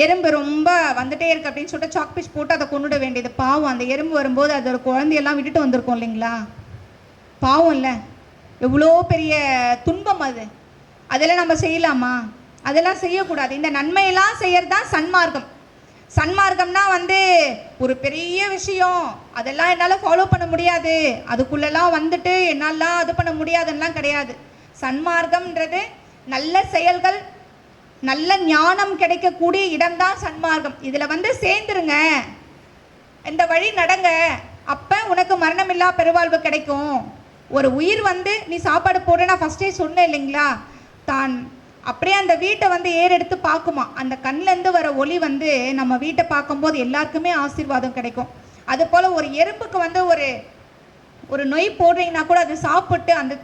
எறும்பு ரொம்ப வந்துட்டே இருக்கு அப்படின்னு சொல்லிட்டு சாக் பீஸ் போட்டு அதை கொண்டுட வேண்டியது. பாவம், அந்த எறும்பு வரும்போது அதோட குழந்தையெல்லாம் விட்டுட்டு வந்திருக்கோம் இல்லைங்களா? பாவம் இல்லை, எவ்வளோ பெரிய துன்பம் அது. அதெல்லாம் நம்ம செய்யலாமா? அதெல்லாம் செய்யக்கூடாது. இந்த நன்மையெல்லாம் செய்யறது தான் சன்மார்க்கம். சன்மார்க்கம்னா வந்து ஒரு பெரிய விஷயம், அதெல்லாம் என்னால் ஃபாலோ பண்ண முடியாது, அதுக்குள்ளெல்லாம் வந்துட்டு என்னாலாம் அது பண்ண முடியாதுன்னெலாம் கிடையாது. சன்மார்க்கம்ன்றது நல்ல செயல்கள், நல்ல ஞானம் கிடைக்கக்கூடிய இடம்தான் சன்மார்க்கம். இதில் வந்து சேர்ந்துருங்க, இந்த வழி நடங்க, அப்போ உனக்கு மரணமில்லா பெருவாழ்வு கிடைக்கும். ஒரு உயிர் வந்து நீ சாப்பாடு போடுறேன்னா ஃபஸ்ட்டே சொன்னேன் இல்லைங்களா, தான் அப்படியே அந்த வீட்டை வந்து ஏறெடுத்து பார்க்குமா. அந்த கண்ணிலேருந்து வர ஒளி வந்து நம்ம வீட்டை பார்க்கும்போது எல்லாருக்குமே ஆசீர்வாதம் கிடைக்கும். அது போல் ஒரு எறும்புக்கு வந்து ஒரு நொய் போடுறீங்கன்னா கூட அது சாப்பிட்டு அந்த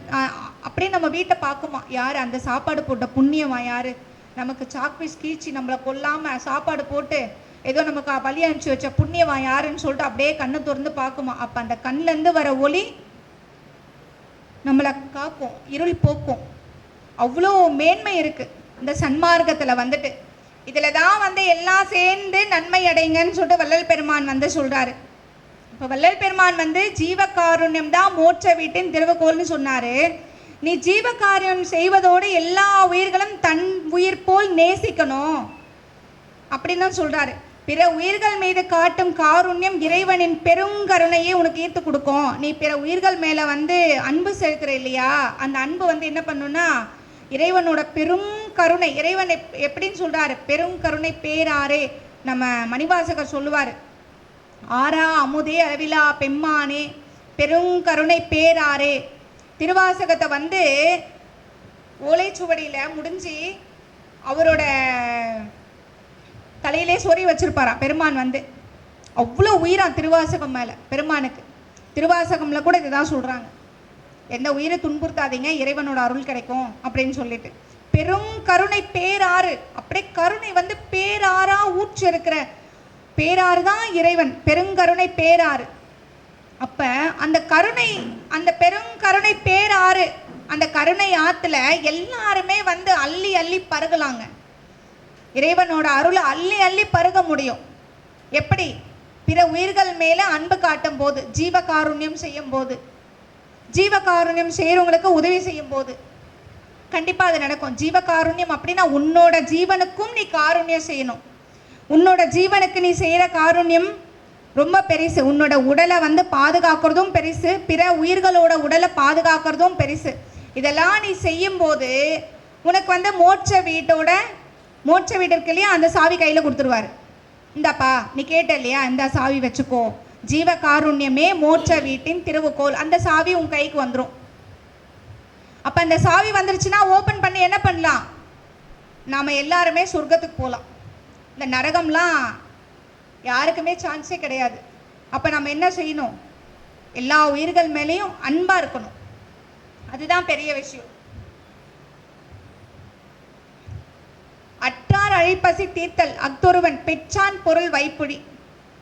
அப்படியே நம்ம வீட்டை பார்க்குமா. யார் அந்த சாப்பாடு போட்ட புண்ணியமா, யார் நமக்கு சாக்பீஸ் கீழ்ச்சி நம்மளை கொல்லாமல் சாப்பாடு போட்டு ஏதோ நமக்கு பலி அனுப்பிச்சி வச்ச புண்ணியமா யாருன்னு சொல்லிட்டு அப்படியே கண்ணை திறந்து பார்க்குமா. அப்போ அந்த கண்ணிலேருந்து வர ஒளி நம்மளை காக்கும், இருள் போக்கும். அவ்வளோ மேன்மை இருக்குது இந்த சன்மார்க்கத்தில் வந்துட்டு. இதில் தான் வந்து எல்லாம் சேர்ந்து நன்மை அடைங்கன்னு சொல்லிட்டு வள்ளல் பெருமான் வந்து சொல்கிறாரு. இப்போ வள்ளல் பெருமான் வந்து ஜீவகாருண்யம் தான் மோட்ச வீட்டின் திறவுகோல்னு சொன்னார். நீ ஜீவகாரியம் செய்வதோடு எல்லா உயிர்களும் தன் உயிர் போல் நேசிக்கணும் அப்படின்னு தான் சொல்கிறாரு. பிற உயிர்கள் மீது காட்டும் காருண்யம் இறைவனின் பெருங்கருணையே உனக்கு ஈர்த்து கொடுக்கும். நீ பிற உயிர்கள் மேலே வந்து அன்பு செலுத்துற இல்லையா, அந்த அன்பு வந்து என்ன பண்ணுன்னா இறைவனோட பெரும் கருணை. இறைவன் எப்படின்னு சொல்கிறாரு? பெரும் கருணை பேராரே. நம்ம மணிவாசகர் சொல்லுவார், ஆரா அமுதே அளவிலா பெம்மானே பெருங்கருணை பேராரே. திருவாசகத்தை வந்து ஓலைச்சுவடியில் முடிஞ்சு அவரோட தலையிலே சொறி வச்சிருப்பாராம் பெருமான் வந்து. அவ்வளோ உயிரான் திருவாசகம் மேலே பெருமானுக்கு. திருவாசகம்ல கூட இதுதான் சொல்கிறாங்க, எந்த உயிரை துன்புறுத்தாதீங்க, இறைவனோட அருள் கிடைக்கும் அப்படின்னு சொல்லிட்டு. பெரும் கருணை பேராறு, அப்படியே கருணை வந்து பேராறா ஊற்று இருக்கிற பேராறு தான் இறைவன், பெருங்கருணை பேராறு. அப்ப அந்த கருணை, அந்த பெருங்கருணை பேராறு, அந்த கருணை ஆத்துல எல்லாருமே வந்து அள்ளி அள்ளி பருகலாங்க. இறைவனோட அருளை அள்ளி அள்ளி பருக முடியும். எப்படி? பிற உயிர்கள் மேல அன்பு காட்டும் போது, ஜீவகாருண்யம் செய்யும் போது, ஜீவகாருண்யம் செய்யறவங்களுக்கு உதவி செய்யும் போது கண்டிப்பா அது நடக்கும். ஜீவகாருண்யம் அப்படின்னா உன்னோட ஜீவனுக்கும் நீ காருண்யம் செய்யணும். உன்னோட ஜீவனுக்கு நீ செய்யற காருண்யம் ரொம்ப பெருசு. உன்னோட உடலை வந்து பாதுகாக்கிறதும் பெருசு, பிற உயிர்களோட உடலை பாதுகாக்கிறதும் பெருசு. இதெல்லாம் நீ செய்யும் போது உனக்கு வந்து மோட்ச வீடு இருக்கு இல்லையா, அந்த சாவி கையில் கொடுத்துருவாரு. இந்தாப்பா நீ கேட்ட இல்லையா, இந்த சாவி வச்சுக்கோ, ஜீவ காருண்யமே மோட்ச வீட்டின் திருவுக்கோள், அந்த சாவி உன் கைக்கு வந்துடும். அப்ப அந்த சாவி வந்துருச்சுன்னா ஓபன் பண்ணி என்ன பண்ணலாம், நாம எல்லாருமே சொர்க்கத்துக்கு போகலாம். இந்த நரகம்லாம் யாருக்குமே சான்ஸே கிடையாது. அப்ப நம்ம என்ன செய்யணும், எல்லா உயிர்கள் மேலேயும் அன்பா இருக்கணும். அதுதான் பெரிய விஷயம். அற்றார் அழிப்பசி தீர்த்தல் அக்தொருவன் பெற்றான் பொருள் வைப்புழி.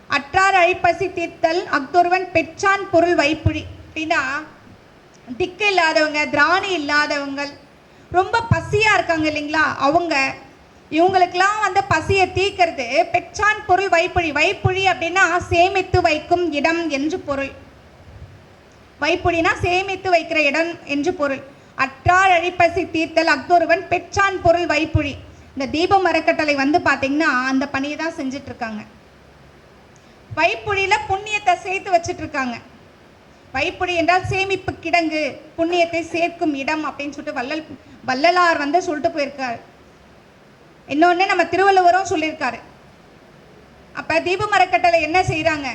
அற்றார் அழிப்பசி தீர்த்தல் அக்தொருவன் பெற்றான் பொருள் வைப்புழி அப்படின்னா, திக்கு இல்லாதவங்க, திராணி இல்லாதவங்க, ரொம்ப பசியா இருக்காங்க இல்லைங்களா, இவங்களுக்கெல்லாம் வந்து பசியை தீக்கிறது பெற்றான் பொருள் வைப்புழி. வைப்புழி அப்படின்னா சேமித்து வைக்கும் இடம் என்று பொருள். வைப்புழினா சேமித்து வைக்கிற இடம் என்று பொருள். அற்றார் அழிப்பசி தீர்த்தல் அக்தொருவன் பெற்றான் பொருள் வைப்புழி. இந்த தீபம் அறக்கட்டளை வந்து பார்த்தீங்கன்னா அந்த பணியை தான் செஞ்சுட்டு இருக்காங்க. வைப்புழியில புண்ணியத்தை சேர்த்து வச்சுட்டு இருக்காங்க. வைப்புழி என்றால் சேமிப்பு கிடங்கு, புண்ணியத்தை சேர்க்கும் இடம் அப்படின்னு சொல்லிட்டு வள்ளலார் வந்து சொல்லிட்டு போயிருக்காரு. இன்னொன்று நம்ம திருவள்ளுவரும் சொல்லியிருக்காரு. அப்ப தீபம் அறக்கட்டளை என்ன செய்யறாங்க,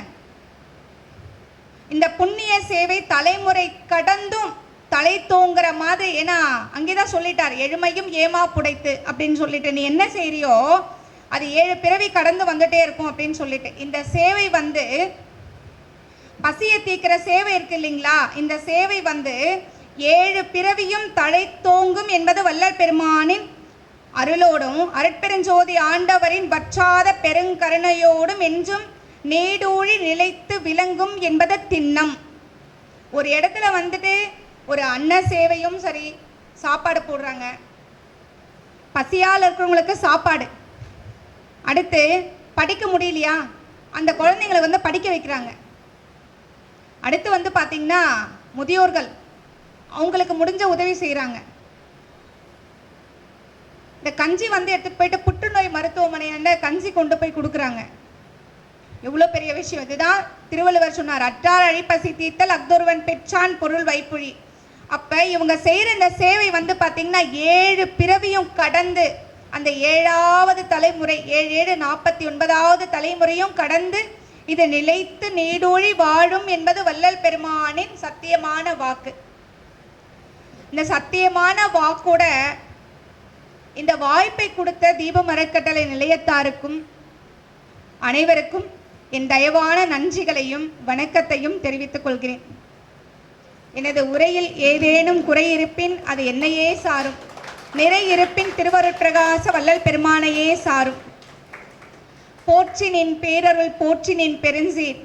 இந்த புண்ணிய சேவை தலைமுறை கடந்தும் தலை தோங்குற மாதிரி, ஏன்னா அங்கேதான் சொல்லிட்டார், எழுமையும் ஏமா புடைத்து அப்படின்னு சொல்லிட்டு, நீ என்ன செய்யறியோ அது 7 பிறவி கடந்து வந்துட்டே இருக்கும் அப்படின்னு சொல்லிட்டு, இந்த சேவை வந்து பசியை தீக்கிற சேவை இருக்கு இல்லைங்களா, இந்த சேவை வந்து 7 பிறவியும் தலை தோங்கும் என்பது வள்ளல் பெருமானின் அருளோடும் அருட்பெருஞ்சோதி ஆண்டவரின் வற்றாத பெருங்கருணையோடும் என்றும் நீடூழி நிலைத்து விளங்கும் என்பது திண்ணம். ஒரு இடத்துல வந்துட்டு ஒரு அன்ன சேவையும் சரி, சாப்பாடு போடுறாங்க, பசியால் இருக்கிறவங்களுக்கு சாப்பாடு, அடுத்து படிக்க முடியலையா அந்த குழந்தைங்களை வந்து படிக்க வைக்கிறாங்க, அடுத்து வந்து பார்த்தீங்கன்னா முதியோர்கள் அவங்களுக்கு முடிஞ்ச உதவி செய்கிறாங்க. இந்த கஞ்சி வந்து எடுத்துட்டு போயிட்டு புற்றுநோய் மருத்துவமனையாண்ட கஞ்சி கொண்டு போய் கொடுக்குறாங்க. எவ்வளோ பெரிய விஷயம். இதுதான் திருவள்ளுவர் சொன்னார், அற்றார் அழிப்பசி தீர்த்தல் அக்தொருவன் பெற்றான் பொருள் வைப்புழி. அப்ப இவங்க செய்யற இந்த சேவை வந்து பாத்தீங்கன்னா 7 பிறவியும் கடந்து, அந்த 7வது தலைமுறை 7 49வது தலைமுறையும் கடந்து இது நிலைத்து நீடூழி வாழும் என்பது வள்ளல் பெருமானின் சத்தியமான வாக்கு. இந்த சத்தியமான வாக்கோட இந்த வாய்ப்பை கொடுத்த தீபம் அறக்கட்டளை நிலையத்தாருக்கும் அனைவருக்கும் என் தயவான நன்றிகளையும் வணக்கத்தையும் தெரிவித்துக் கொள்கிறேன். எனது உரையில் ஏதேனும் குறை இருப்பின் அது என்னையே சாரும், நிறை இருப்பின் திருவருட்பிரகாச வள்ளல் பெருமானையே சாரும். போற்றி நின் பேரருள் போற்றி நின் பெருஞ்சீர்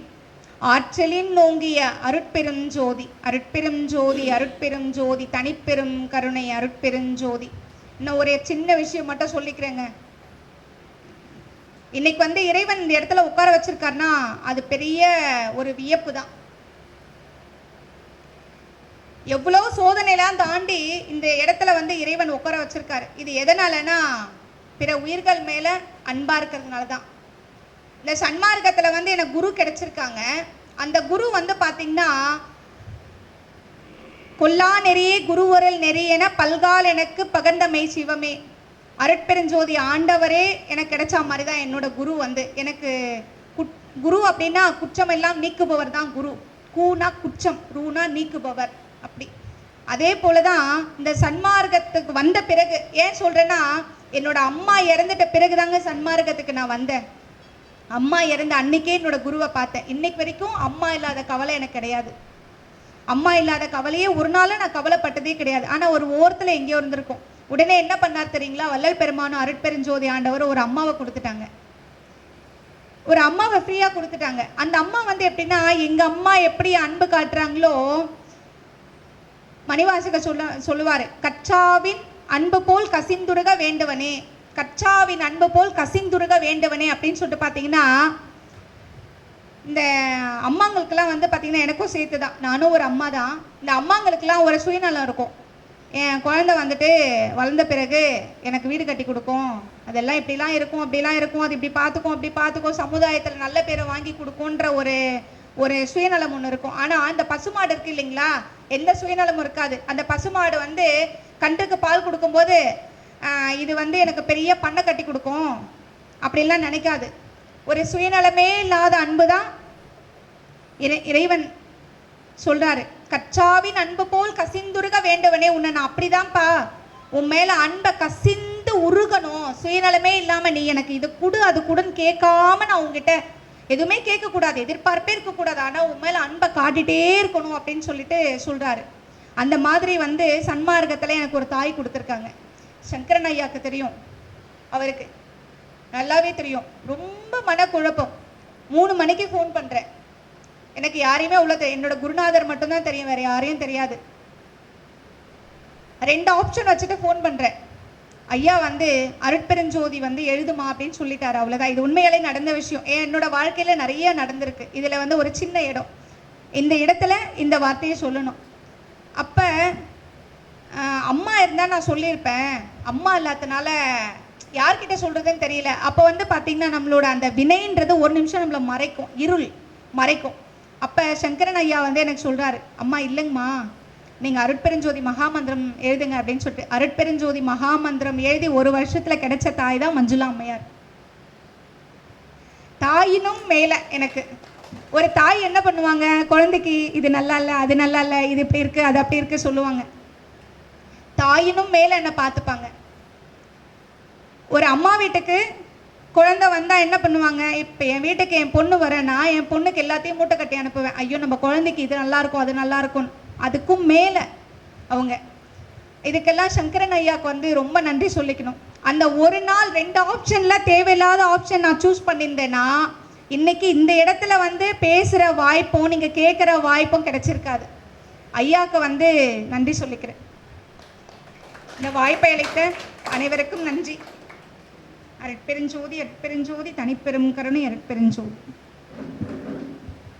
ஆற்றலின் நோங்கிய அருட்பெருஞ்சோதி அருட்பெருஞ்சோதி அருட்பெருஞ்சோதி தனிப்பெரும் கருணை அருட்பெருஞ்சோதி. இன்னும் ஒரு சின்ன விஷயம் மட்டும் சொல்லிக்கிறேங்க. இன்னைக்கு வந்து இறைவன் இந்த இடத்துல உட்கார வச்சிருக்காருன்னா அது பெரிய ஒரு வியப்பு தான். எவ்வளோ சோதனையெல்லாம் தாண்டி இந்த இடத்துல வந்து இறைவன் உட்கார வச்சிருக்காரு. இது எதனாலனா பிற உயிர்கள் மேல அன்பா இருக்கிறதுனால தான். இந்த சன்மார்க்கத்துல வந்து எனக்கு குரு கிடைச்சிருக்காங்க. அந்த குரு வந்து பாத்தீங்கன்னா கொல்லா நெறியே குருவரல் நெறி என பல்கால் எனக்கு பகர்ந்த மெய் சிவமே, அருட்பெருஞ்சோதி ஆண்டவரே எனக்கு கிடைச்ச மாதிரி தான் என்னோட குரு வந்து எனக்கு குரு அப்படின்னா குற்றம் எல்லாம் நீக்குபவர் தான் குரு. கூனா குற்றம், ரூனா நீக்குபவர். அப்படி அதே போலதான் இந்த சன்மார்க்கத்துக்கு வந்த பிறகு, ஏன் சொல்றேன்னா என்னோட அம்மா இறந்துட்ட பிறகுதாங்க சன்மார்க்கத்துக்கு நான் வந்தேன். அம்மா இறந்த அன்னைக்கே என்னோட குருவை பார்த்தேன். இன்னைக்கு வரைக்கும் அம்மா இல்லாத கவலை எனக்கு கிடையாது. அம்மா இல்லாத கவலையே ஒரு நாளும் நான் கவலைப்பட்டதே கிடையாது. ஆனால் ஒரு ஓரத்தில் எங்கேயோ இருந்திருக்கும். உடனே என்ன பண்ணார் தெரியுங்களா? வள்ளல் பெருமானும் அருட்பெருஞ்சோதி ஆண்டவர் ஒரு அம்மாவை கொடுத்துட்டாங்க. ஒரு அம்மாவை ஃப்ரீயாக கொடுத்துட்டாங்க. அந்த அம்மா வந்து எப்படின்னா, எங்கள் அம்மா எப்படி அன்பு காட்டுறாங்களோ, மணிவாசக சொல்லுவார், கச்சாவின் அன்பு போல் கசிந்துருக வேண்டுவனே, கச்சாவின் அன்பு போல் கசிந்துருக வேண்டுவனே அப்படின்னு சொல்லிட்டு பார்த்தீங்கன்னா, இந்த அம்மாங்களுக்கெல்லாம் வந்து பார்த்தீங்கன்னா எனக்கும் சேர்த்து தான், நானும் ஒரு அம்மா தான். இந்த அம்மாங்களுக்கெல்லாம் ஒரு சுயநலம் இருக்கும். என் குழந்தை வந்துட்டு வளர்ந்த பிறகு எனக்கு வீடு கட்டி கொடுக்கும், அதெல்லாம் இப்படிலாம் இருக்கும், அப்படிலாம் இருக்கும், அது இப்படி பார்த்துக்கும், அப்படி பார்த்துக்கும், சமுதாயத்தில் நல்ல பேரை வாங்கி கொடுக்குன்ற ஒரு சுயநலம் ஒன்று இருக்கும். ஆனால் அந்த பசுமாடு இருக்கு இல்லைங்களா, எந்த சுயநலமும் இருக்காது. அந்த பசுமாடு வந்து கன்றுக்கு பால் கொடுக்கும்போது இது வந்து எனக்கு பெரிய பண்ணை கட்டி கொடுக்கும் அப்படிலாம் நினைக்காது. ஒரு சுயநலமே இல்லாத அன்பு தான் இறைவன் சொல்றாரு. கச்சாவின் அன்பு போல் கசிந்துருக வேண்டுவனே, உன்னை நான் அப்படிதான்ப்பா, உன் மேல அன்பை கசிந்து உருகணும். சுயநலமே இல்லாம நீ எனக்கு இது கொடு அது கொடுன்னு கேட்காம நான் உங்ககிட்ட எதுவுமே கேட்கக்கூடாது, எதிர்பார்ப்பே இருக்கக்கூடாது, ஆனால் உன் மேலே அன்பை காட்டிகிட்டே இருக்கணும் அப்படின்னு சொல்லிட்டு சொல்கிறாரு. அந்த மாதிரி வந்து சன்மார்க்கத்தில் எனக்கு ஒரு தாய் கொடுத்துருக்காங்க. சங்கரன் ஐயாவுக்கு தெரியும், அவருக்கு நல்லாவே தெரியும். ரொம்ப மனக்குழப்பம். 3 மணிக்கு ஃபோன் பண்ணுறேன். எனக்கு யாரையுமே உள்ள என்னோட குருநாதர் மட்டும்தான் தெரியும், வேறு யாரையும் தெரியாது. 2 ஆப்ஷன் வச்சுட்டு ஃபோன் பண்ணுறேன். ஐயா வந்து அருட்பெருஞ்சோதி வந்து எழுதுமா அப்படின்னு சொல்லிட்டாரு, அவ்வளோதான். இது உண்மையாலே நடந்த விஷயம். என்னோட வாழ்க்கையில் நிறைய நடந்திருக்கு. இதில் வந்து ஒரு சின்ன இடம், இந்த இடத்துல இந்த வார்த்தையை சொல்லணும். அப்போ அம்மா இருந்தால் நான் சொல்லியிருப்பேன், அம்மா இல்லாதனால யார்கிட்ட சொல்கிறதுன்னு தெரியல. அப்போ வந்து பார்த்திங்கன்னா நம்மளோட அந்த வினைன்றது ஒரு நிமிஷம் நம்மளை மறைக்கும், இருள் மறைக்கும். அப்போ சங்கரன் ஐயா வந்து எனக்கு சொல்கிறாரு, அம்மா இல்லைங்கம்மா, நீங்கள் அருட்பெருஞ்சோதி மகாமந்திரம் எழுதுங்க அப்படின்னு சொல்லிட்டு அருட்பெருஞ்சோதி மகாமந்திரம் எழுதி 1 வருஷத்தில் கிடைச்ச தாய் தான் மஞ்சுளா அம்மையார். தாயினும் மேலே எனக்கு ஒரு தாய் என்ன பண்ணுவாங்க, குழந்தைக்கு இது நல்லா இல்லை, அது நல்லா இல்லை, இது இப்படி இருக்குது, அது அப்படி இருக்குது சொல்லுவாங்க. தாயினும் மேலே என்னை பார்த்துப்பாங்க. ஒரு அம்மா வீட்டுக்கு குழந்தை வந்தால் என்ன பண்ணுவாங்க, இப்போ என் வீட்டுக்கு என் பொண்ணு வரேன்னா என் பொண்ணுக்கு எல்லாத்தையும் மூட்டை கட்டி அனுப்புவேன். ஐயோ நம்ம குழந்தைக்கு இது நல்லாயிருக்கும், அது நல்லாயிருக்கும். அதுக்கும் மேலே அவங்க இதுக்கெல்லாம் சங்கரன் ஐயாவுக்கு வந்து ரொம்ப நன்றி சொல்லிக்கணும். அந்த ஒரு நாள் 2 ஆப்ஷனில் தேவையில்லாத ஆப்ஷன் நான் சூஸ் பண்ணியிருந்தேன்னா இன்னைக்கு இந்த இடத்துல வந்து பேசுகிற வாய்ப்பும் நீங்கள் கேட்குற வாய்ப்பும் கிடைச்சிருக்காது. ஐயாவுக்கு வந்து நன்றி சொல்லிக்கிறேன். இந்த வாய்ப்பை அளித்த அனைவருக்கும் நன்றி. அருட்பெருஞ்சோதி அருட்பெருஞ்சோதி தனிப்பெரும் கருணை அருட்பெருஞ்சோதி.